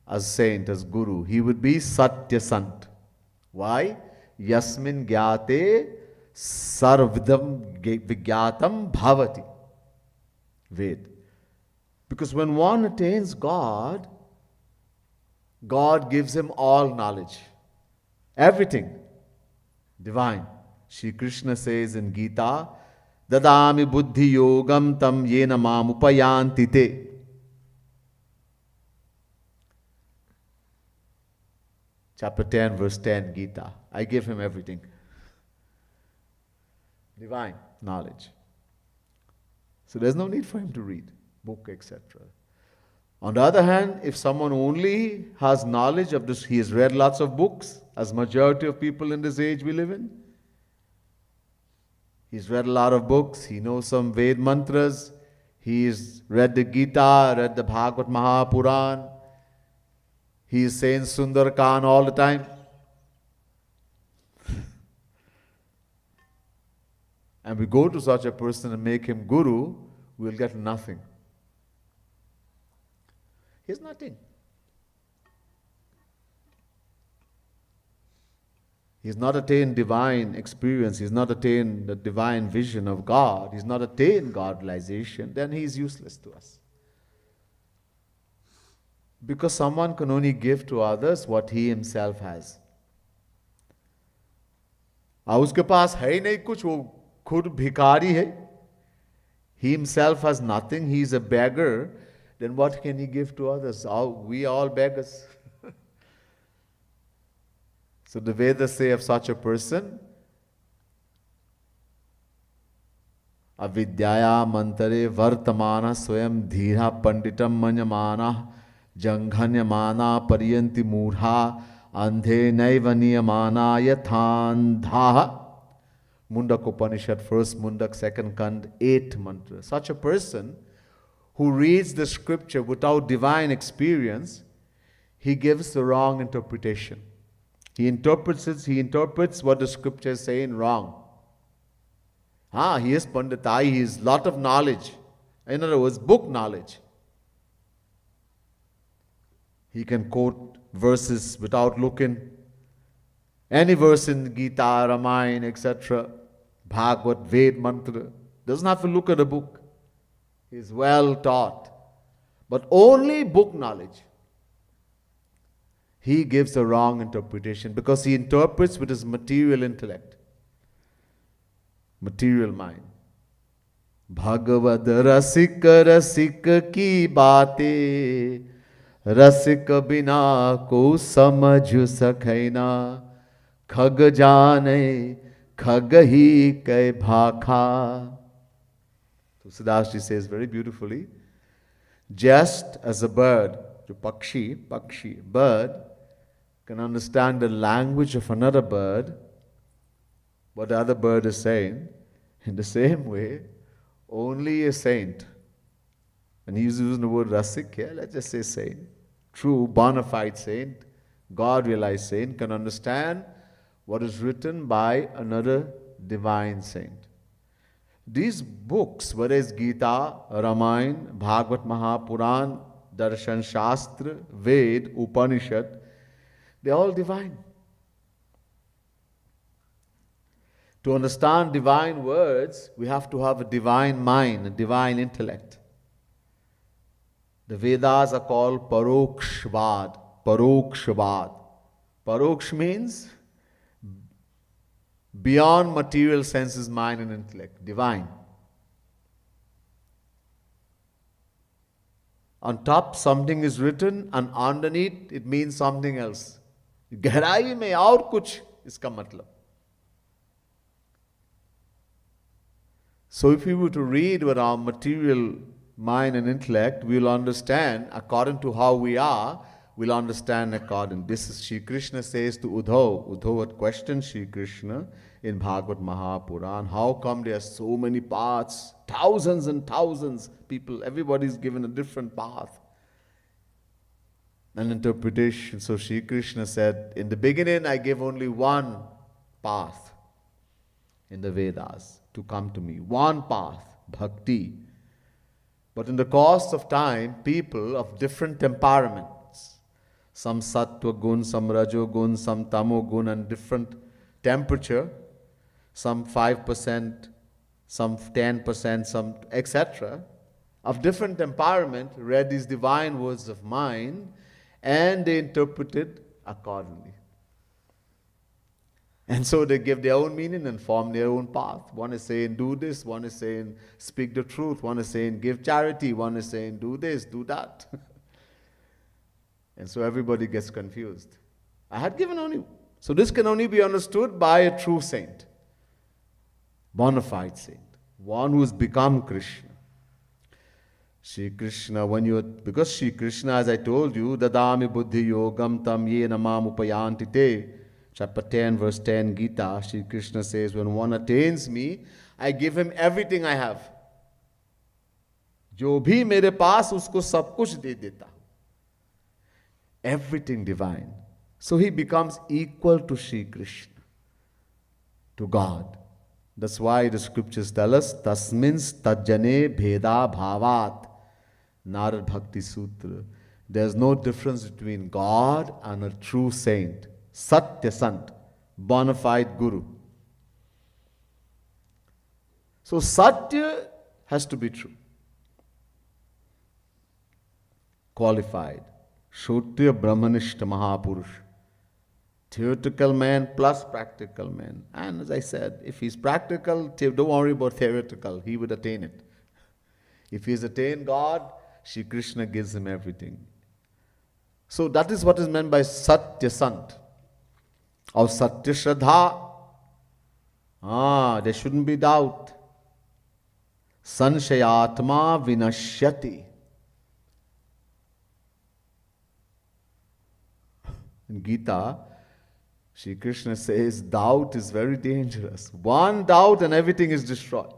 as saint, as guru. He would be Satya Sant. Why? Yasmin gyate sarvdam vigyatam bhavati. Ved. Because when one attains God, God gives him all knowledge. Everything. Divine. Shri Krishna says in Gita, Dadami buddhi yogam tam yena mam upayanti te. Chapter 10, verse 10, Gita. I give him everything. Divine knowledge. So there's no need for him to read book, etc. On the other hand, if someone only has knowledge of this, he has read lots of books, as majority of people in this age we live in. He's read a lot of books, he knows some Ved mantras, he's read the Gita, read the Bhagavad Mahapuran, he is saying Sundarkan all the time. And we go to such a person and make him guru, we'll get nothing. He's nothing. He's not attained divine experience, he's not attained the divine vision of God, he's not attained God realization, then he is useless to us. Because someone can only give to others what he himself has. उसके पास है ही नहीं कुछ, वो खुद भिखारी है. He himself has nothing, he is a beggar, then what can he give to others? We are all beggars. So the Vedas say of such a person, avidyaya mantare vartamana swayam dhira panditam manyamana janghanyamana paryanti murha andhe naivaniyamana yathandha. Mundak Upanishad, first Mundak, second Kand, 8th mantra. Such a person who reads the scripture without divine experience, he gives the wrong interpretation. He interprets what the scripture is saying wrong. He is Panditai, he has lot of knowledge. In other words, book knowledge. He can quote verses without looking. Any verse in Gita, Ramayana, etc., Bhagavad, Ved mantra, doesn't have to look at the book. He is well taught. But only book knowledge. he gives a wrong interpretation because he interprets with his material intellect, material mind. Bhagavad रसिक रसिक की बातें, रसिक बिना को समझ सकै ना, खग जाने खग ही कै भाखा. Tusidas Ji says very beautifully, just as a bird, जो pakshi, bird can understand the language of another bird, what the other bird is saying, in the same way, only a saint, and he's using the word rasik here, let's just say saint, true bona fide saint, God realized saint, can understand what is written by another divine saint. These books, whether it's Gita, Ramayana, Bhagavad Mahapuran, Darshan Shastra, Ved, Upanishad, they're all divine. To understand divine words, we have to have a divine mind, a divine intellect. The Vedas are called Parokshvad. Parokshvad. Paroksh means beyond material senses, mind and intellect. Divine. On top something is written and underneath it means something else. गहराई में और कुछ इसका मतलब. So if we were to read with our material mind and intellect, we will understand according to how we are, we'll understand according. This is Shri Krishna says to Uddhav. Uddhav had questioned Shri Krishna in Bhagavad Mahapuran. How come there are so many paths? Thousands and thousands people, everybody's given a different path. An interpretation. So Shri Krishna said, in the beginning I gave only one path in the Vedas to come to me. One path, bhakti. But in the course of time, people of different temperaments, some sattva gun, some rajo gun, some tamo gun, and different temperature, some 5%, some 10%, some etc., of different temperament, read these divine words of mine, and they interpreted accordingly. And so they give their own meaning and form their own path. One is saying do this, one is saying speak the truth, one is saying give charity, one is saying do this, do that. And so everybody gets confused. I had given only. So this can only be understood by a true saint, bona fide saint, one who has become Krishna. Shri Krishna, because Shri Krishna, as I told you, dadami buddhi yogam tam yena mam upayanti te. Chapter 10, verse 10, Gita, Shri Krishna says, when one attains me, I give him everything I have. जो भी मेरे पास उसको सब कुछ दे देता. Everything divine. So he becomes equal to Shri Krishna, to God. That's why the scriptures tell us, Tasmins tajjane bheda bhavat. Narad Bhakti Sutra. There's no difference between God and a true saint. Satya Sant, bona fide Guru. So Satya has to be true. Qualified. Shotya Brahmanishta Mahapurush. Theoretical man plus practical man. And as I said, if he's practical, don't worry about theoretical. He would attain it. If he's attained God, Shri Krishna gives him everything. So that is what is meant by Satya Sant. Or Satya Shraddha. There shouldn't be doubt. Sanshayatma vinashyati. In Gita, Shri Krishna says doubt is very dangerous. One doubt and everything is destroyed.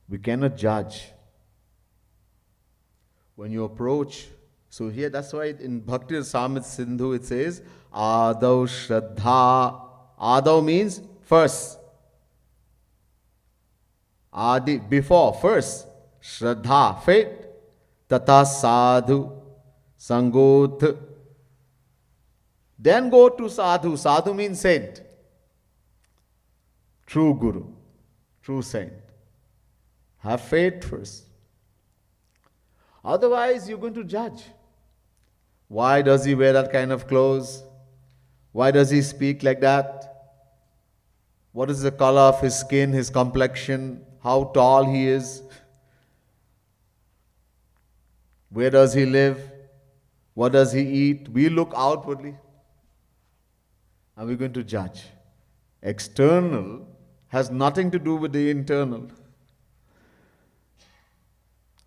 We cannot judge. When you approach, so here that's why in Bhakti Rasamrita Sindhu it says, Adav Shraddha. Adav means first. Adi, before, first. Shraddha, faith. Tata sadhu, sangoth. Then go to sadhu. Sadhu means saint. True Guru, true saint. Have faith first. Otherwise, you're going to judge. Why does he wear that kind of clothes? Why does he speak like that? What is the color of his skin, his complexion, how tall he is? Where does he live? What does he eat? We look outwardly and we're going to judge. External has nothing to do with the internal.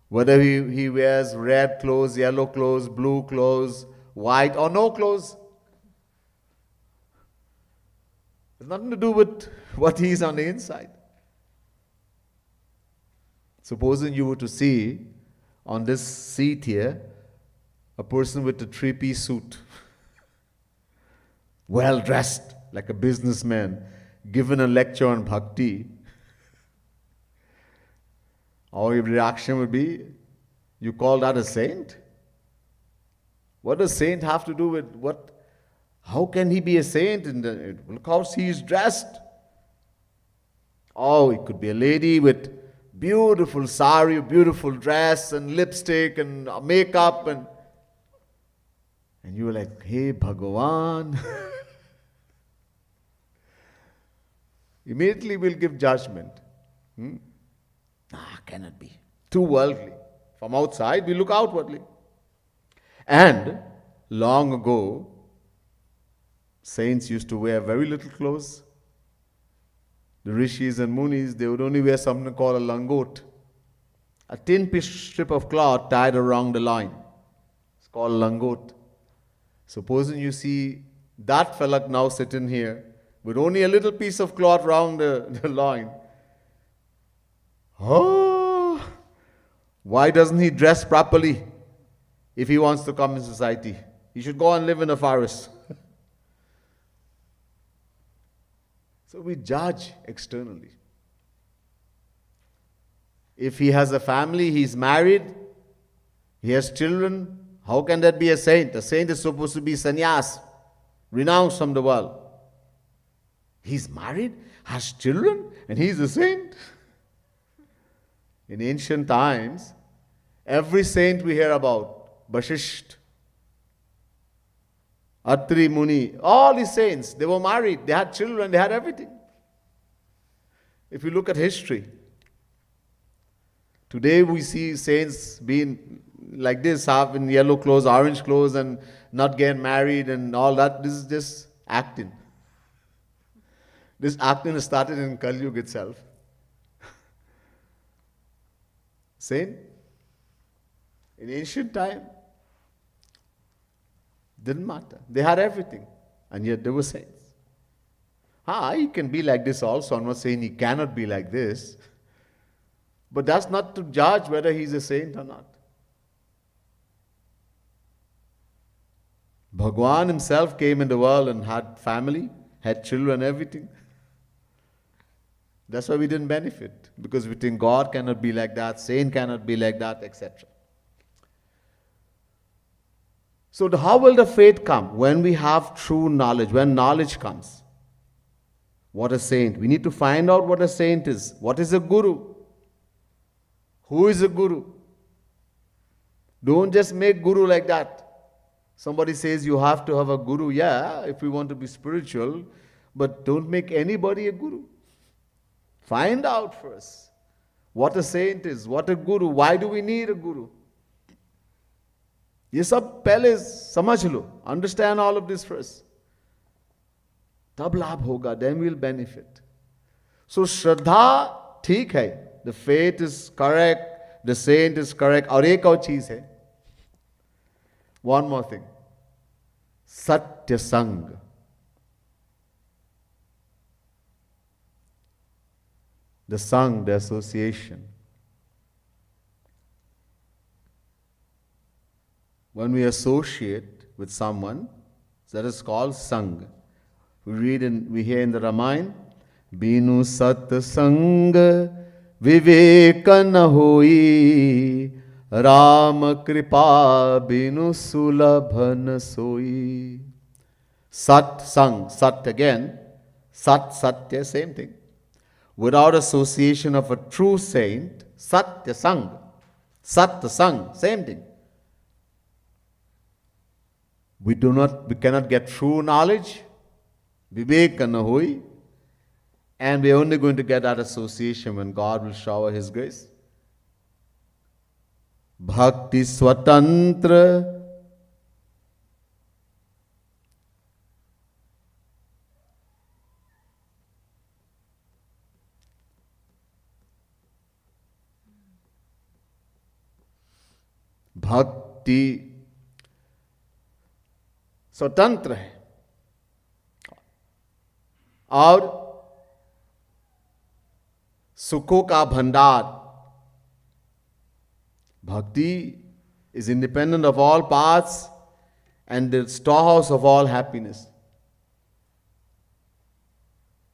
Whether he wears red clothes, yellow clothes, blue clothes, white or no clothes. It's nothing to do with what he is on the inside. Supposing you were to see on this seat here a person with a three-piece suit, well dressed like a businessman, given a lecture on bhakti, our reaction would be, you call that a saint? What does saint have to do with what? How can he be a saint? Look how he is dressed. Oh, it could be a lady with beautiful sari, beautiful dress and lipstick and makeup and you were like, hey Bhagavan. Immediately we'll give judgment. Cannot be. Too worldly. From outside, we look outwardly. And long ago, saints used to wear very little clothes. The rishis and munis, they would only wear something called a langot. A thin strip of cloth tied around the loin. It's called langot. Supposing you see that fella now sitting here with only a little piece of cloth around the loin. Oh, why doesn't he dress properly if he wants to come in society? He should go and live in a forest. So we judge externally. If he has a family, he's married, he has children, how can that be a saint? A saint is supposed to be sannyas, renounced from the world. He's married, has children, and he's a saint? In ancient times, every saint we hear about, Vashisht, Atri Muni, all the saints, they were married, they had children, they had everything. If you look at history, today we see saints being like this, having yellow clothes, orange clothes, and not getting married and all that. This is just acting. This acting started in Kali Yuga itself. Saint, in ancient time, didn't matter. They had everything, and yet they were saints. He can be like this also. I'm not saying he cannot be like this, but that's not to judge whether he's a saint or not. Bhagwan himself came in the world and had family, had children, everything. That's why we didn't benefit, because we think God cannot be like that, saint cannot be like that, etc. So how will the faith come? When we have true knowledge, when knowledge comes. What a saint. We need to find out what a saint is. What is a guru? Who is a guru? Don't just make guru like that. Somebody says you have to have a guru. Yeah, if we want to be spiritual, but don't make anybody a guru. Find out first what a saint is, what a guru, why do we need a guru? ये सब पहले समझ लो, understand all of this first. तब लाभ होगा, then we'll benefit. So श्रद्धा ठीक है, the faith is correct, the saint is correct, और एक और चीज है, one more thing, सत्य संग. The Sangh, the association. When we associate with someone, that is called Sangh. We hear in the Ramayana, Binu Sat Sang Vivek na hoi, Ram Kripa Binu Sulabhan soi. Sat Sang, Sat again, Sat Satya, same thing. Without association of a true saint, Satya Sangh, Satsang, same thing. We cannot get true knowledge, vivek na hui, and we're only going to get that association when God will shower His grace. Bhakti Swatantra. भक्ति स्वतंत्र है और सुखों का भंडार. Bhakti is independent of all paths and the storehouse of all happiness.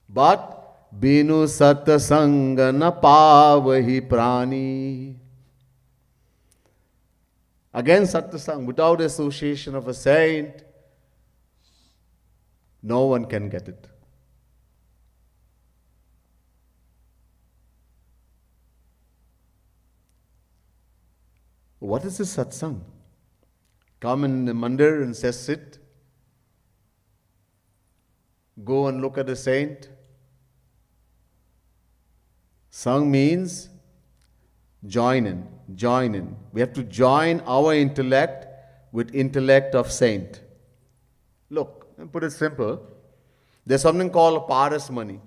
But binu satsanga na pavahi prani. Again, satsang, without association of a saint, no one can get it. What is this satsang? Come in the mandir and say, sit. Go and look at the saint. Sang means join in, join in. We have to join our intellect with intellect of saint. Look, let me put it simple. There's something called paras money.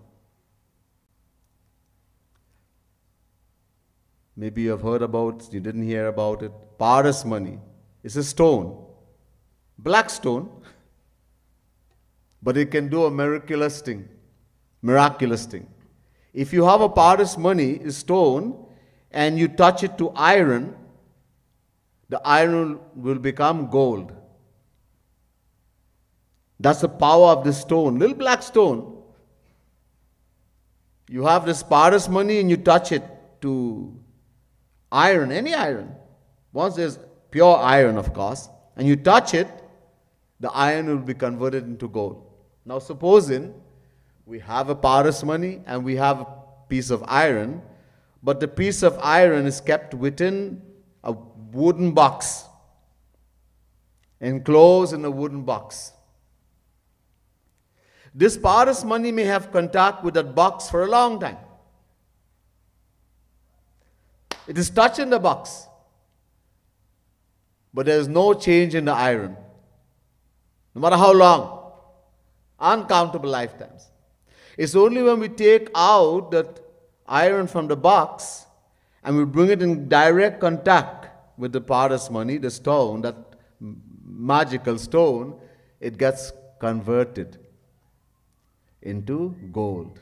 Maybe you have heard about it, you didn't hear about it. Paras money. It's a stone. Black stone. But it can do a miraculous thing. Miraculous thing. If you have a paras money, a stone, and you touch it to iron, the iron will become gold. That's the power of this stone, little black stone. You have this paras money and you touch it to iron, any iron. Once there's pure iron, of course, and you touch it, the iron will be converted into gold. Now supposing we have a paras money and we have a piece of iron, but the piece of iron is kept within a wooden box, enclosed in a wooden box. This paras money may have contact with that box for a long time. It is touching the box, but there is no change in the iron. No matter how long, uncountable lifetimes. It's only when we take out that iron from the box and we bring it in direct contact with the paras money, the stone, that magical stone, it gets converted into gold.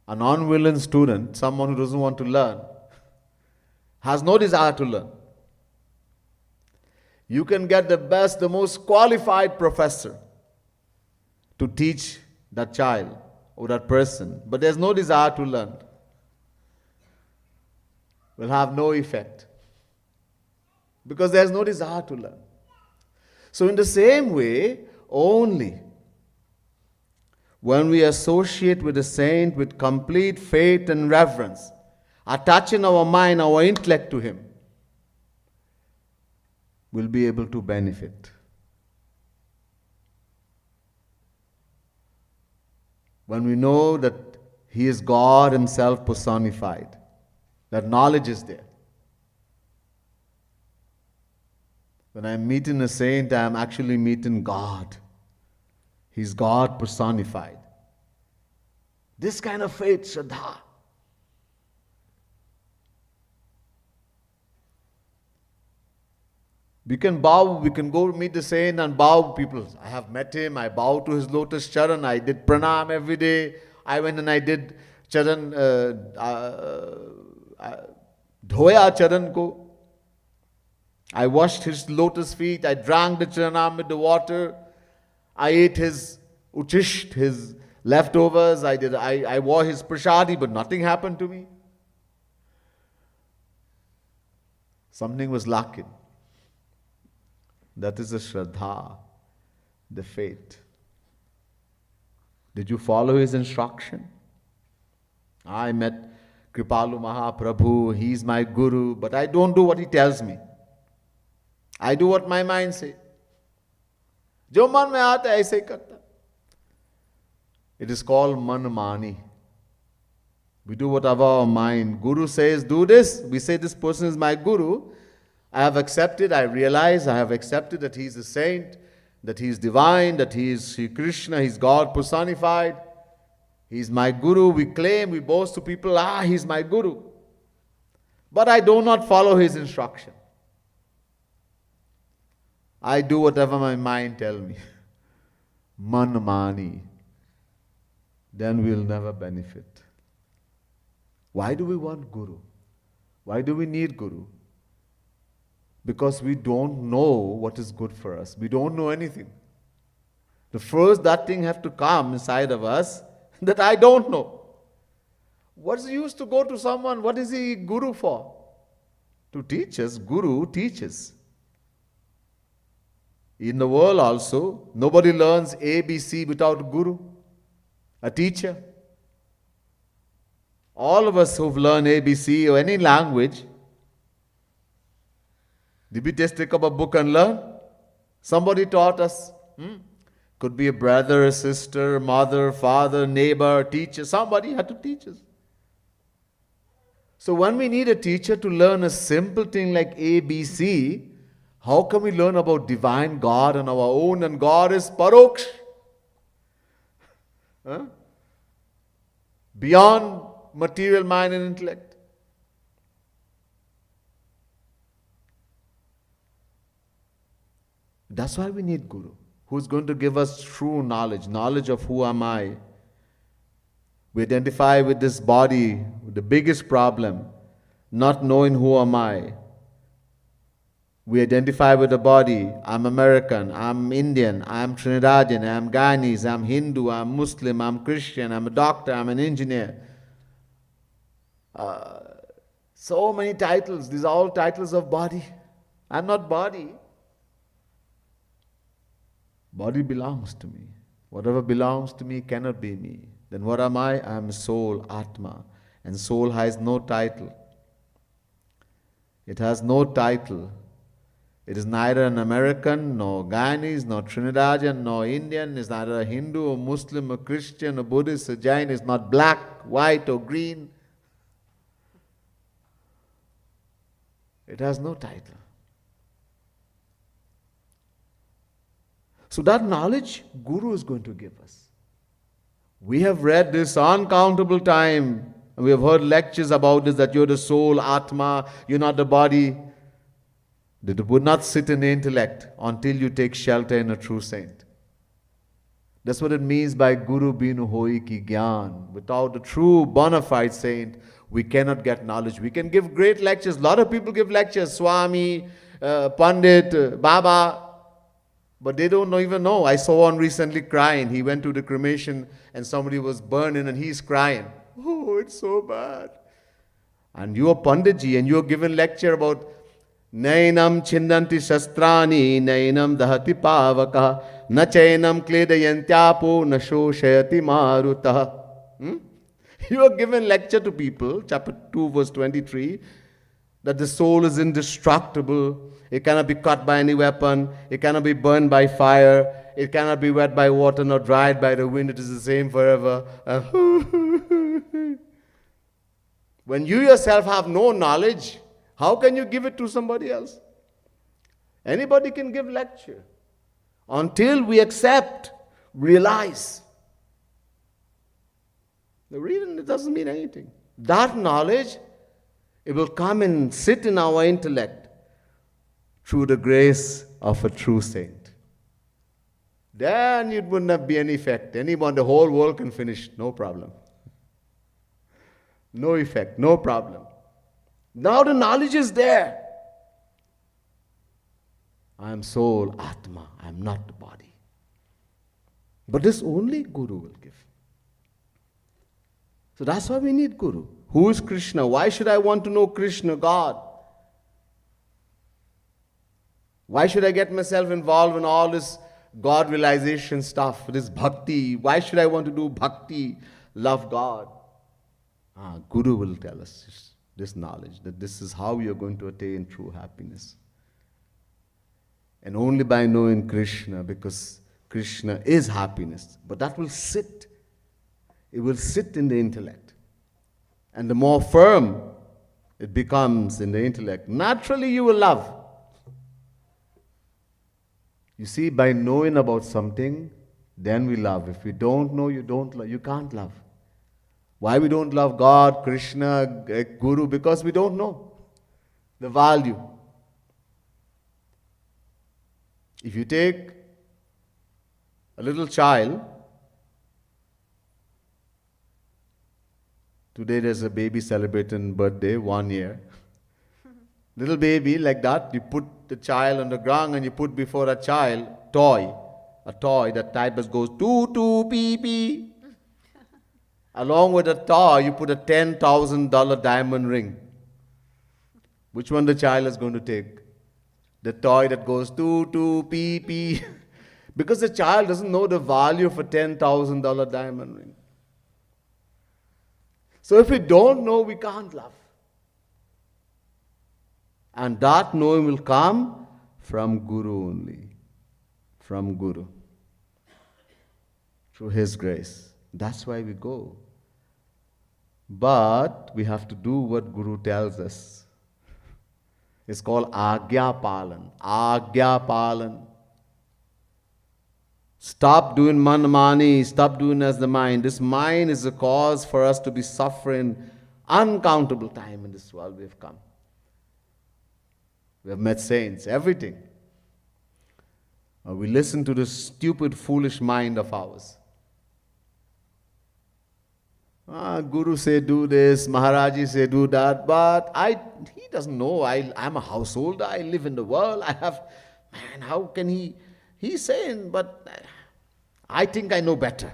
A non-willing student, someone who doesn't want to learn, has no desire to learn. You can get the best, the most qualified professor to teach that child or that person, but there's no desire to learn. Will have no effect because there's no desire to learn. So in the same way, only when we associate with a saint with complete faith and reverence, attaching our mind, our intellect to him, we'll be able to benefit. When we know that he is God himself personified, that knowledge is there. When I'm meeting a saint, I am actually meeting God. He's God personified. This kind of faith, Shraddha. We can bow, we can go meet the saint and bow people. I have met him, I bow to his lotus charan, I did pranam every day. I went and I did charan, dhoya charan ko. I washed his lotus feet, I drank the charanam with the water. I ate his uchisht, his leftovers, I wore his prashadi, but nothing happened to me. Something was lacking. That is the Shraddha, the faith. Did you follow his instruction? I met Kripalu Mahaprabhu, he is my guru, but I don't do what he tells me. I do what my mind says. जो मन में आता है ऐसे ही करता. It is called manmani. We do whatever our mind. Guru says, do this. We say, this person is my guru. I have accepted, I realize, I have accepted that he is a saint, that he is divine, that he is Sri Krishna, he is God personified. He is my guru. We claim, we boast to people, he is my guru. But I do not follow his instruction. I do whatever my mind tells me. Manmani. Then we will never benefit. Why do we want guru? Why do we need guru? Because we don't know what is good for us. We don't know anything. The first that thing have to come inside of us that I don't know. What's the use to go to someone? What is he guru for? To teach us. Guru teaches. In the world also, nobody learns ABC without guru, a teacher. All of us who've learned ABC or any language, did we just take up a book and learn? Somebody taught us. Could be a brother, a sister, mother, father, neighbor, teacher. Somebody had to teach us. So when we need a teacher to learn a simple thing like ABC, how can we learn about divine God on our own? And God is Paroksh. Beyond material mind and intellect. That's why we need Guru, who's going to give us true knowledge of who am I. We identify with this body, with the biggest problem, not knowing who am I. We identify with the body. I'm American, I'm Indian, I'm Trinidadian, I'm Guyanese, I'm Hindu, I'm Muslim, I'm Christian, I'm a doctor, I'm an engineer. So many titles. These are all titles of body. I'm not body. Body belongs to me. Whatever belongs to me cannot be me. Then what am I? I am soul, Atma. And soul has no title. It has no title. It is neither an American, nor Guyanese, nor Trinidadian, nor Indian. It's neither a Hindu, or Muslim, or Christian, or Buddhist, or Jain. It's not black, white, or green. It has no title. So that knowledge, Guru is going to give us. We have read this uncountable time. We have heard lectures about this, that you're the soul, Atma, you're not the body. That would not sit in the intellect until you take shelter in a true saint. That's what it means by Guru Binu Hoi Ki Gyan. Without a true bona fide saint, we cannot get knowledge. We can give great lectures. A lot of people give lectures. Swami, Pandit, Baba. But they don't even know. I saw one recently crying. He went to the cremation and somebody was burning and he's crying. Oh, it's so bad. And you're Panditji and you're given lecture about Nainam chindanti shastrani, nainam dahati pavaka, na chainam kledayantyapo, na shoshayati maruta. You are given lecture to people, chapter 2, verse 23, that the soul is indestructible. It cannot be cut by any weapon. It cannot be burned by fire. It cannot be wet by water nor dried by the wind. It is the same forever. When you yourself have no knowledge, how can you give it to somebody else? Anybody can give lecture. Until we accept, realize. The reason it doesn't mean anything. That knowledge, it will come and sit in our intellect through the grace of a true saint. Then it would not be any effect. Anyone, the whole world can finish, no problem. No effect, no problem. Now the knowledge is there. I am soul, Atma. I am not the body. But this only Guru will give. So that's why we need Guru. Who is Krishna? Why should I want to know Krishna, God? Why should I get myself involved in all this God realization stuff, this bhakti? Why should I want to do bhakti, love God? Guru will tell us this knowledge, that this is how you're going to attain true happiness. And only by knowing Krishna, because Krishna is happiness. But that will sit. It will sit in the intellect. And the more firm it becomes in the intellect, naturally you will love. You see, by knowing about something, then we love. If we don't know, you don't love. You can't love. Why we don't love God, Krishna, Guru? Because we don't know the value. If you take a little child, today there's a baby celebrating birthday, 1 year. Little baby like that, you put the child on the ground and you put before a child a toy that type as goes toot pee pee. Along with the toy, you put a $10,000 diamond ring. Which one the child is going to take? The toy that goes toot pee pee. Because the child doesn't know the value of a $10,000 diamond ring. So if we don't know, we can't love. And that knowing will come from Guru only. From Guru. Through His grace. That's why we go. But we have to do what Guru tells us. It's called Agya Palan. Agya Palan. Stop doing manmani, stop doing as the mind. This mind is the cause for us to be suffering uncountable time in this world we have come. We have met saints, everything. We listen to this stupid, foolish mind of ours. Guru say do this, Maharaji say do that, but he doesn't know. I'm a householder, I live in the world, man, how can he? He's saying, but I think I know better.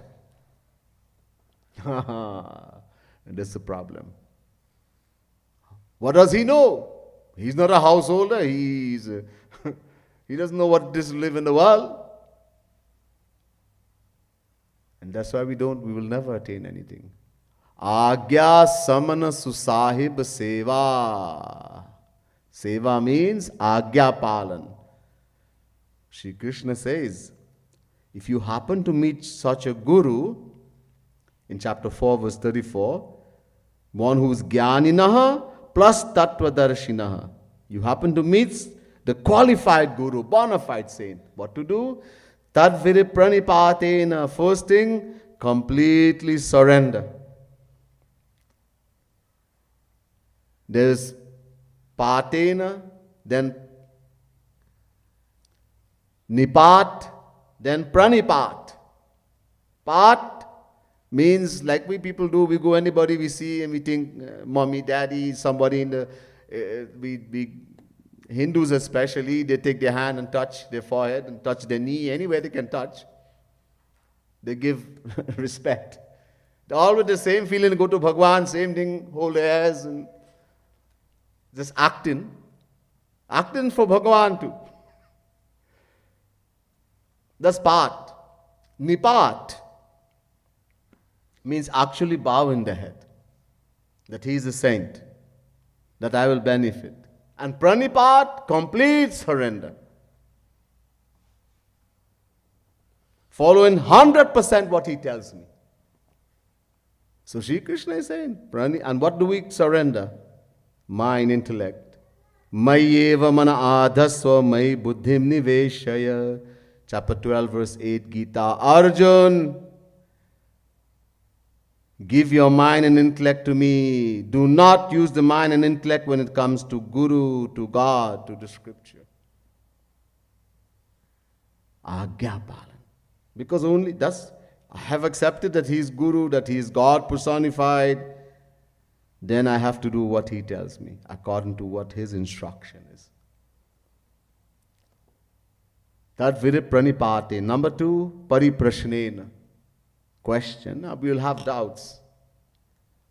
And that's the problem. What does he know? He's not a householder. He doesn't know what it is to live in the world. And that's why we will never attain anything. Agya samana susahib seva. Seva means Agya Palan. Shri Krishna says, if you happen to meet such a guru, in chapter 4, verse 34, one who is Jnaninaha plus Tattvadarshinaha. You happen to meet the qualified guru, bona fide saint. What to do? Tadviri pranipatena. First thing, completely surrender. There is patena, then nipat, then pranipat. Pat means like we people do, we go anybody we see and we think mommy, daddy, somebody in the, we Hindus especially, they take their hand and touch their forehead and touch their knee, anywhere they can touch. They give respect. All with the same feeling, go to Bhagwan, same thing, hold their hands and just acting for Bhagwan too. That's part. Nipat means actually bow in the head. That he is a saint. That I will benefit. And pranipat, complete surrender. Following 100% what he tells me. So Sri Krishna is saying, and what do we surrender? Mind, intellect. Mayeva mana adhasva mai buddhim niveshaya. Chapter 12, verse 8, Gita. Arjun, give your mind and intellect to me. Do not use the mind and intellect when it comes to Guru, to God, to the scripture. Agya Palan. Because only thus I have accepted that he is Guru, that he is God personified. Then I have to do what he tells me, according to what his instruction is. Tadviri pranipate. Number 2, pariprashnena. Question. We will have doubts.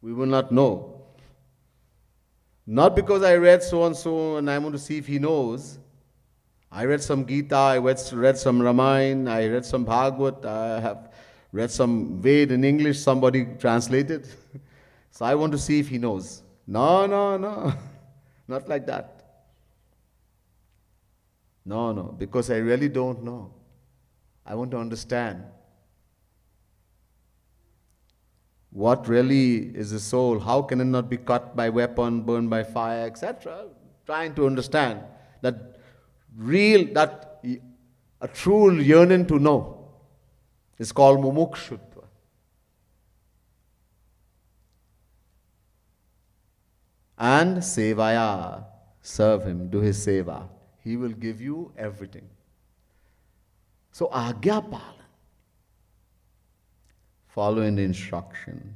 We will not know. Not because I read so and so and I want to see if he knows. I read some Gita, I read some Ramayana, I read some Bhagavad, I have read some Ved in English, somebody translated. So I want to see if he knows. No, no, no. Not like that. No, no, because I really don't know. I want to understand what really is the soul. How can it not be cut by weapon, burned by fire, etc. Trying to understand that a true yearning to know is called mumukshutva. And sevaya, serve him, do his seva. He will give you everything. So agya palan, following the instruction.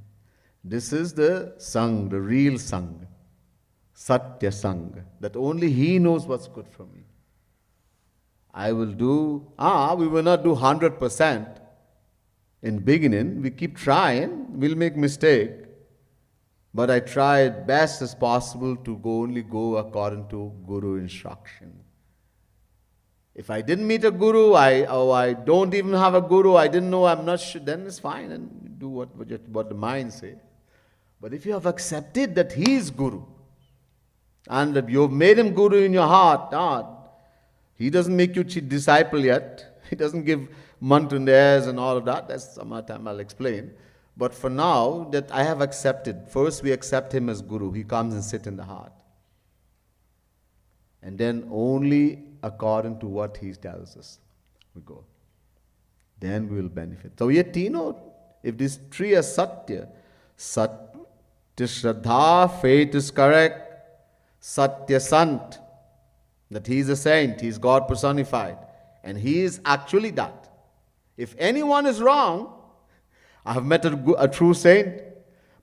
This is the sang, the real sang, satya sang, that only he knows what's good for me. I will do, we will not do 100%. In beginning, we keep trying, we'll make mistake. But I try best as possible to only go according to Guru instruction. If I didn't meet a Guru, I don't even have a Guru, I didn't know, I'm not sure, then it's fine and do what the mind says. But if you have accepted that he is Guru, and that you've made him Guru in your heart, he doesn't make you disciple yet, he doesn't give mantra in the airs and all of that, that's some other time I'll explain. But for now, that I have accepted, first we accept him as Guru. He comes and sits in the heart. And then only according to what he tells us, we go. Then we will benefit. So yet, if these three are Satya, Satya Shraddha, faith is correct, Satya Sant, that he is a saint, he is God personified. And he is actually that. If anyone is wrong, I have met a true saint,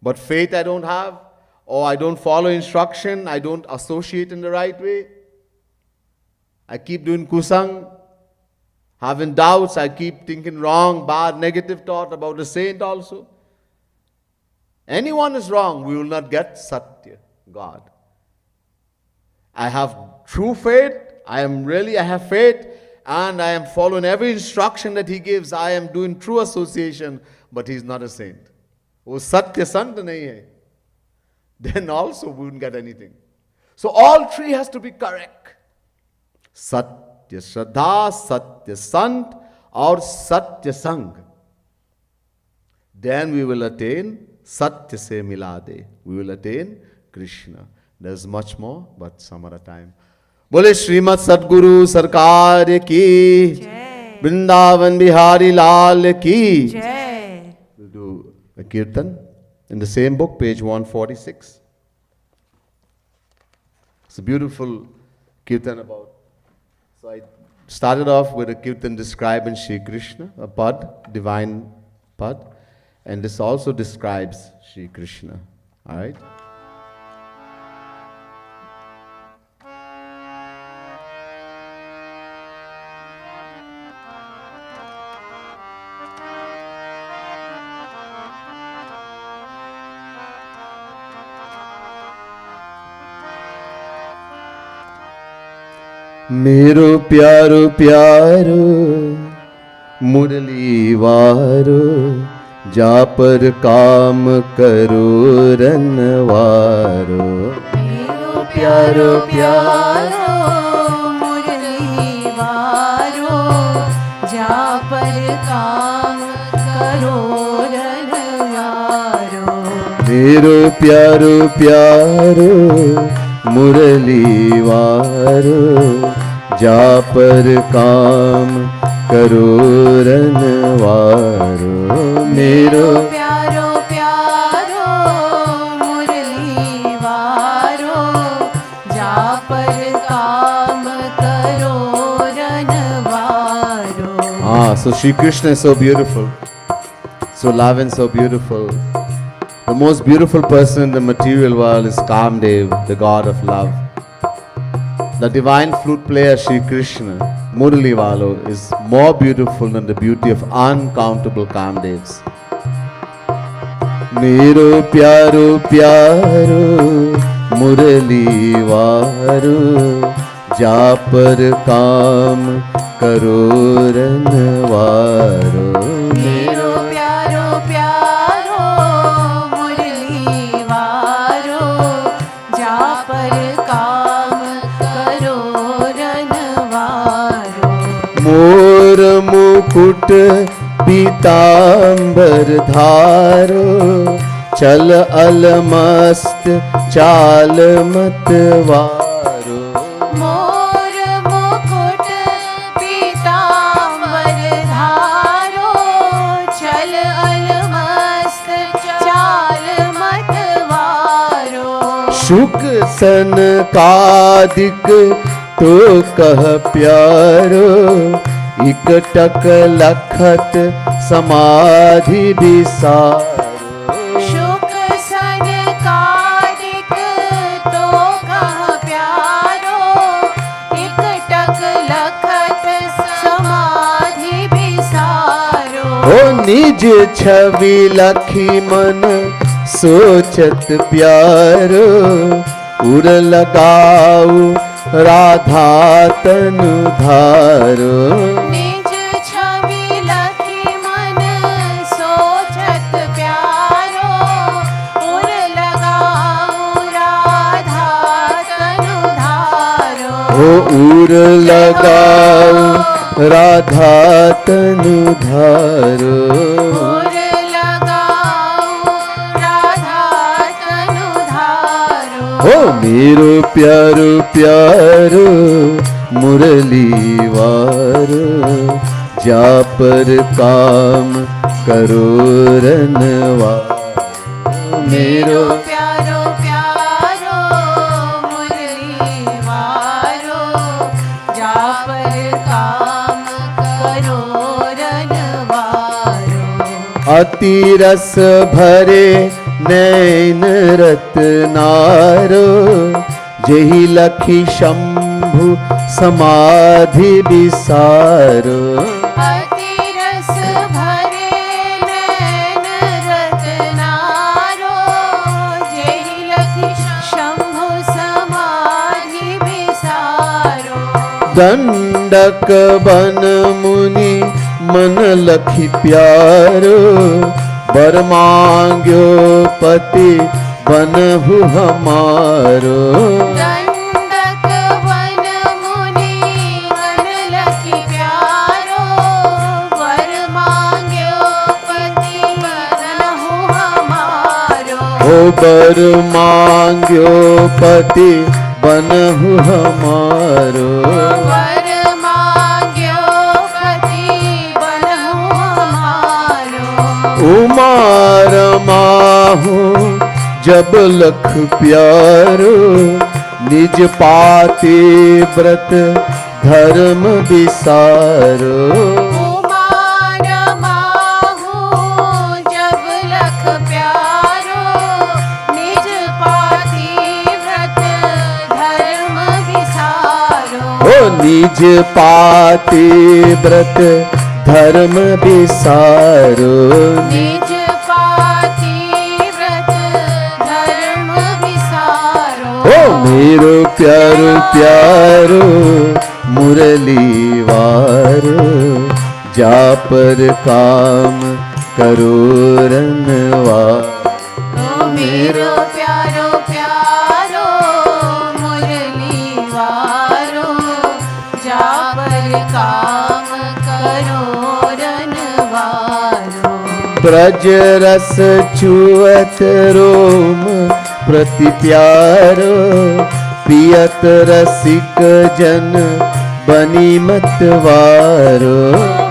but faith I don't have, or I don't follow instruction, I don't associate in the right way. I keep doing kusang, having doubts, I keep thinking wrong, bad, negative thought about the saint also. Anyone is wrong, we will not get Satya, God. I have true faith, I have faith, and I am following every instruction that he gives. I am doing true association, but he is not a saint. Oh, Satya Sant nahi hai. Then also we wouldn't get anything. So all three has to be correct. Satya Shraddha, Satya Sant, or Satya Sang. Then we will attain Satya Se Milade. We will attain Krishna. There's much more, but some other time. बोले श्रीमद सद्गुरु सरकार की जय। वृंदावन बिहारी लाल की जय। We'll do a kirtan in the same book, page 146. It's a beautiful kirtan about. So I started off with a kirtan describing Shri Krishna, a pad, divine pad, and this also describes Shri Krishna. All right. मेरो प्यारो प्यारो मुरली वारो जा पर काम करो रनवारो मेरो प्यारो प्यारो मुरली वारो जा पर काम करो रनवारो मेरो प्यारो प्यारो मुरली वारो जा पर काम करो रनवारो मेरो प्यारो प्यारो मुरली वारो जा पर काम करो रनवारो. So Shri Krishna is so beautiful, so loving, so beautiful. The most beautiful person in the material world is Kamdev, the god of love. The divine flute player Shri Krishna, Murali Valo, is more beautiful than the beauty of uncountable Kamdevs. Mero pyaro pyaro Murali Varo ja par kaam karo ranvaro. मेरो प्यारो प्यारो मुरली मोर मुकुट पीतांबर धारो, चल अलमस्त चाल मतवारो। मोर मुकुट पीतांबर धारो, चल अलमस्त चाल मतवारो। शुक सनकादिक तो कह प्यारो, इकटक लखत समाधि विसारो। शुक सनकादिक तो कह प्यारो, इकटक लखत समाधि विसारो। ओ निज छवि लखी मन सोचत प्यारो, उर लगाऊ राधा तनु धारो। निज छवि लखी मन सोचत प्यारो, उर लगाऊ राधा तनु धारो। ओ उर लगाऊ राधा तनु धारो। उर लगाऊ राधा तनु धारो। ओ मेरो प्यारो प्यारो मुरली वारो, जा पर काम करो रनवारो। मेरो प्यारो प्यारो मुरली वारो, जा पर काम करो रनवारो। अति रस भरे नैन रत्नारो, जही लखी शंभु समाधि विसारो। अति रस भरे नैन रत्नारो, जेहि लखि शंभु समाधि विसारो। दंडक बन मुनि मन लखी प्यारो, वर मांग्यो पति बनहु हमारो। दंडक वन मुनि मन लखि प्यारो, वर मांग्यो पति बनहु हमारो। ओ वर मांग्यो पति बनहु हमारो। वर मांग्यो पति बनहु हमारो। उमार माहू जब लख प्यारो, निज पाते व्रत धर्म विसारो। उमार माहू जब लख प्यारो, निज पाति व्रत धर्म विसारो। ओ निज पाते व्रत धर्म विसारो। निज पाति व्रत धर्म विसारो। ओ मेरो प्यारो प्यारो मुरली वारो, जा पर काम करो रनवारो। ओ मेरो प्यारो प्यारो मुरली वारो, जा पर काम करो रनवारो। ब्रज रस छुअत रोम प्रति प्यारो, पियत रसिक जन बनी मतवारो।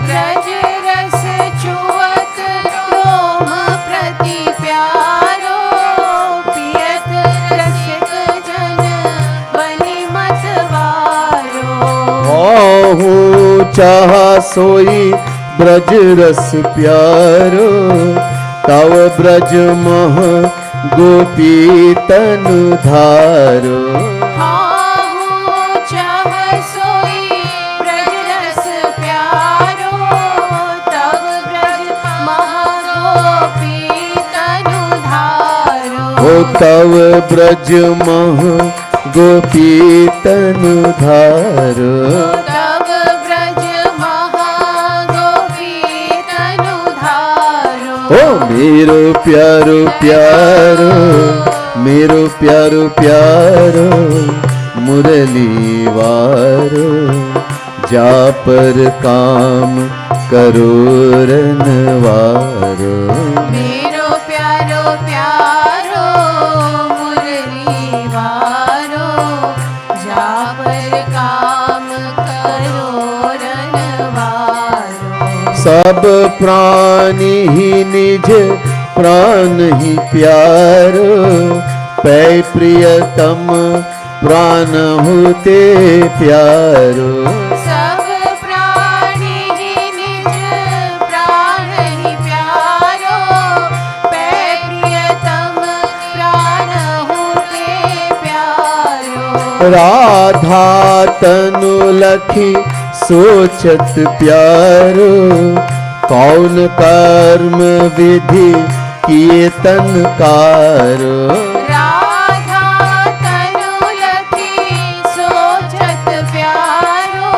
ब्रज रस छुअत रोम प्रति प्यारो, पियत रसिक जन बनी मतवारो। आहू चाह सोई ब्रज रस प्यारो, तव ब्रज मह गोपी तनु धारो। हाहू चाह सोई ब्रज रस प्यारो, तब ब्रज महागोपी तनु धारो। ओ तव ब्रज मह गोपी तनु धारो। तब ब्रज महागोपी तनु धारो। ओ मेरो प्यारो प्यारो मेरो प्यारो प्यारो मुरली वारो, जा पर काम करो रनवारो। मेरो प्यारो प्यारो मुरली वारो, जा पर काम करो रनवारो। सब प्राणी ही निज प्राण ही प्यारो, पै प्रियतम प्राण होते प्यारो। सब प्राणी ही निज प्राण ही प्यारो, पै प्रियतम प्राण होते प्यारो। राधा तनु लखी सोचत प्यारो, कौन कर्म विधि किए तन कारो। राधा तनु लखी सोचत प्यारो,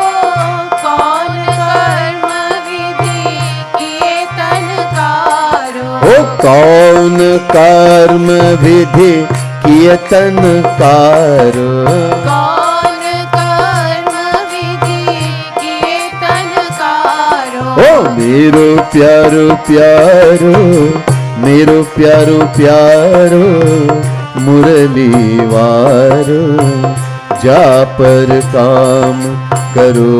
कौन कर्म विधि किए तन कारो। ओ कौन कर्म विधि किए तन कारो। कौन कर्म विधि किए तन कारो। ओ मेरो प्यारो प्यारो, मेरो प्यारो प्यारो मुरली वारो, जा पर काम करो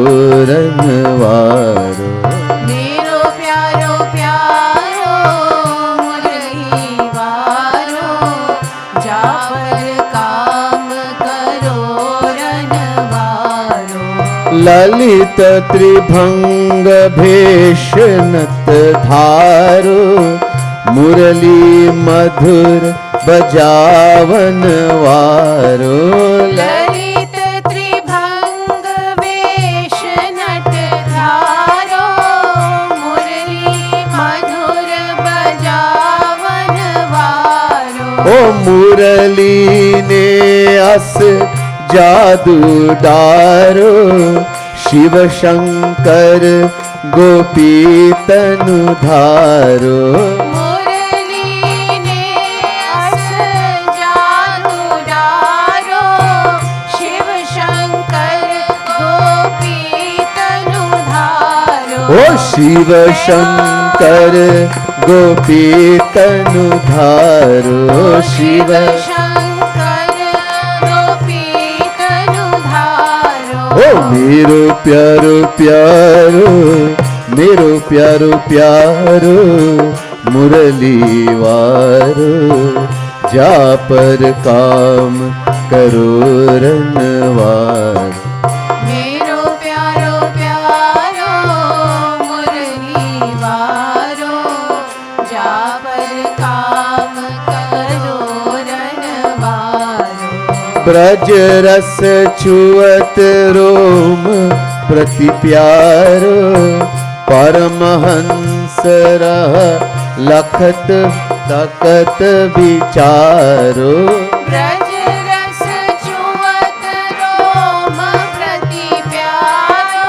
रनवारो। मेरो प्यारो प्यारो मुरली वारो, जा पर काम करो रनवारो। ललित त्रिभंग भेषनत धारो, मुरली मधुर बजावन वारो। ललित त्रिभंग वेश नट धारो, मुरली मधुर बजावन वारो। ओ मुरली ने अस जादू डारो, शिव शंकर गोपी तनु धारो। मुरली ने अस जादू डारो, शिव शंकर गोपी तनु धारो। ओ शिव शंकर गोपी तनु धारो। शिव शंकर गोपी तनु धारो। ओ मेरो प्यारो प्यारो, मेरो प्यारो प्यारो मुरली वारो, जा पर काम करो रनवारो। मेरो प्यारो प्यारो मुरली वारो, जा पर काम करो रनवारो। ब्रज रस छुअत रोम प्रति प्यारो, परमहंस रह लखत तकत विचारो। ब्रज रस छुअत रोम प्रति प्यारो,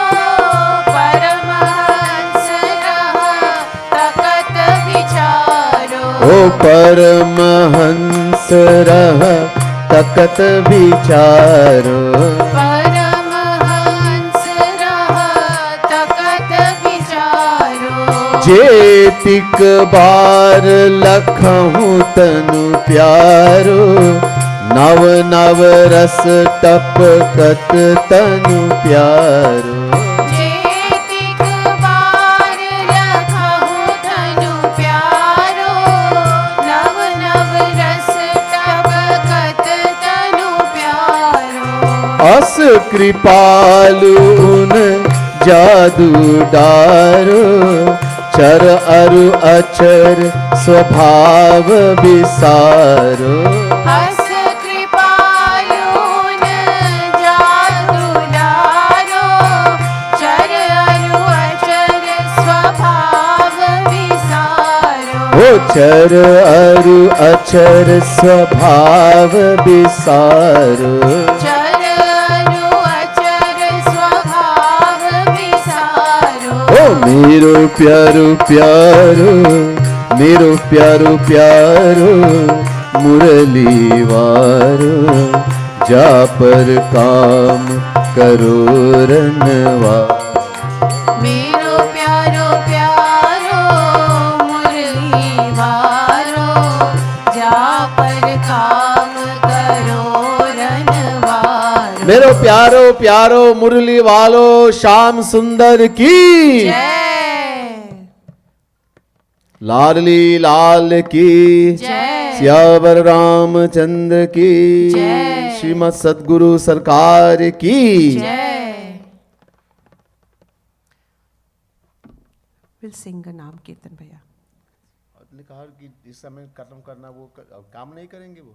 परमहंस रह तकत विचारो। ओ परमहंस रह तकत विचारो। परमहंस रह तकत विचारो। जेतिक बार लखहु तनु प्यारो, नव नव रस टपकत तनु प्यारो। जेतिक बार लखहु तनु प्यारो, नव नव रस टपकत तनु प्यारो। अस कृपालु उन जादू डारो, चर अरु अचर स्वभाव विसारो। अस कृपालुन जादू डारो, चर अरु अचर स्वभाव विसारो। ओ चर अरु अचर स्वभाव विसारो। चर अरु अचर स्वभाव विसारो। ओ मेरो प्यारो प्यारो, मेरो प्यारो प्यारो मुरली वारो, जा पर काम करो रनवारो। मेरो प्यारो प्यारो मुरली वालो श्याम सुंदर की जय लाडली लाल की जय सियावर रामचंद्र की जय। श्रीमद सदगुरु सरकार की जय विल सिंग नाम कीर्तन भैया। ने कहा कि इस समय खत्म करना वो काम नहीं करेंगे वो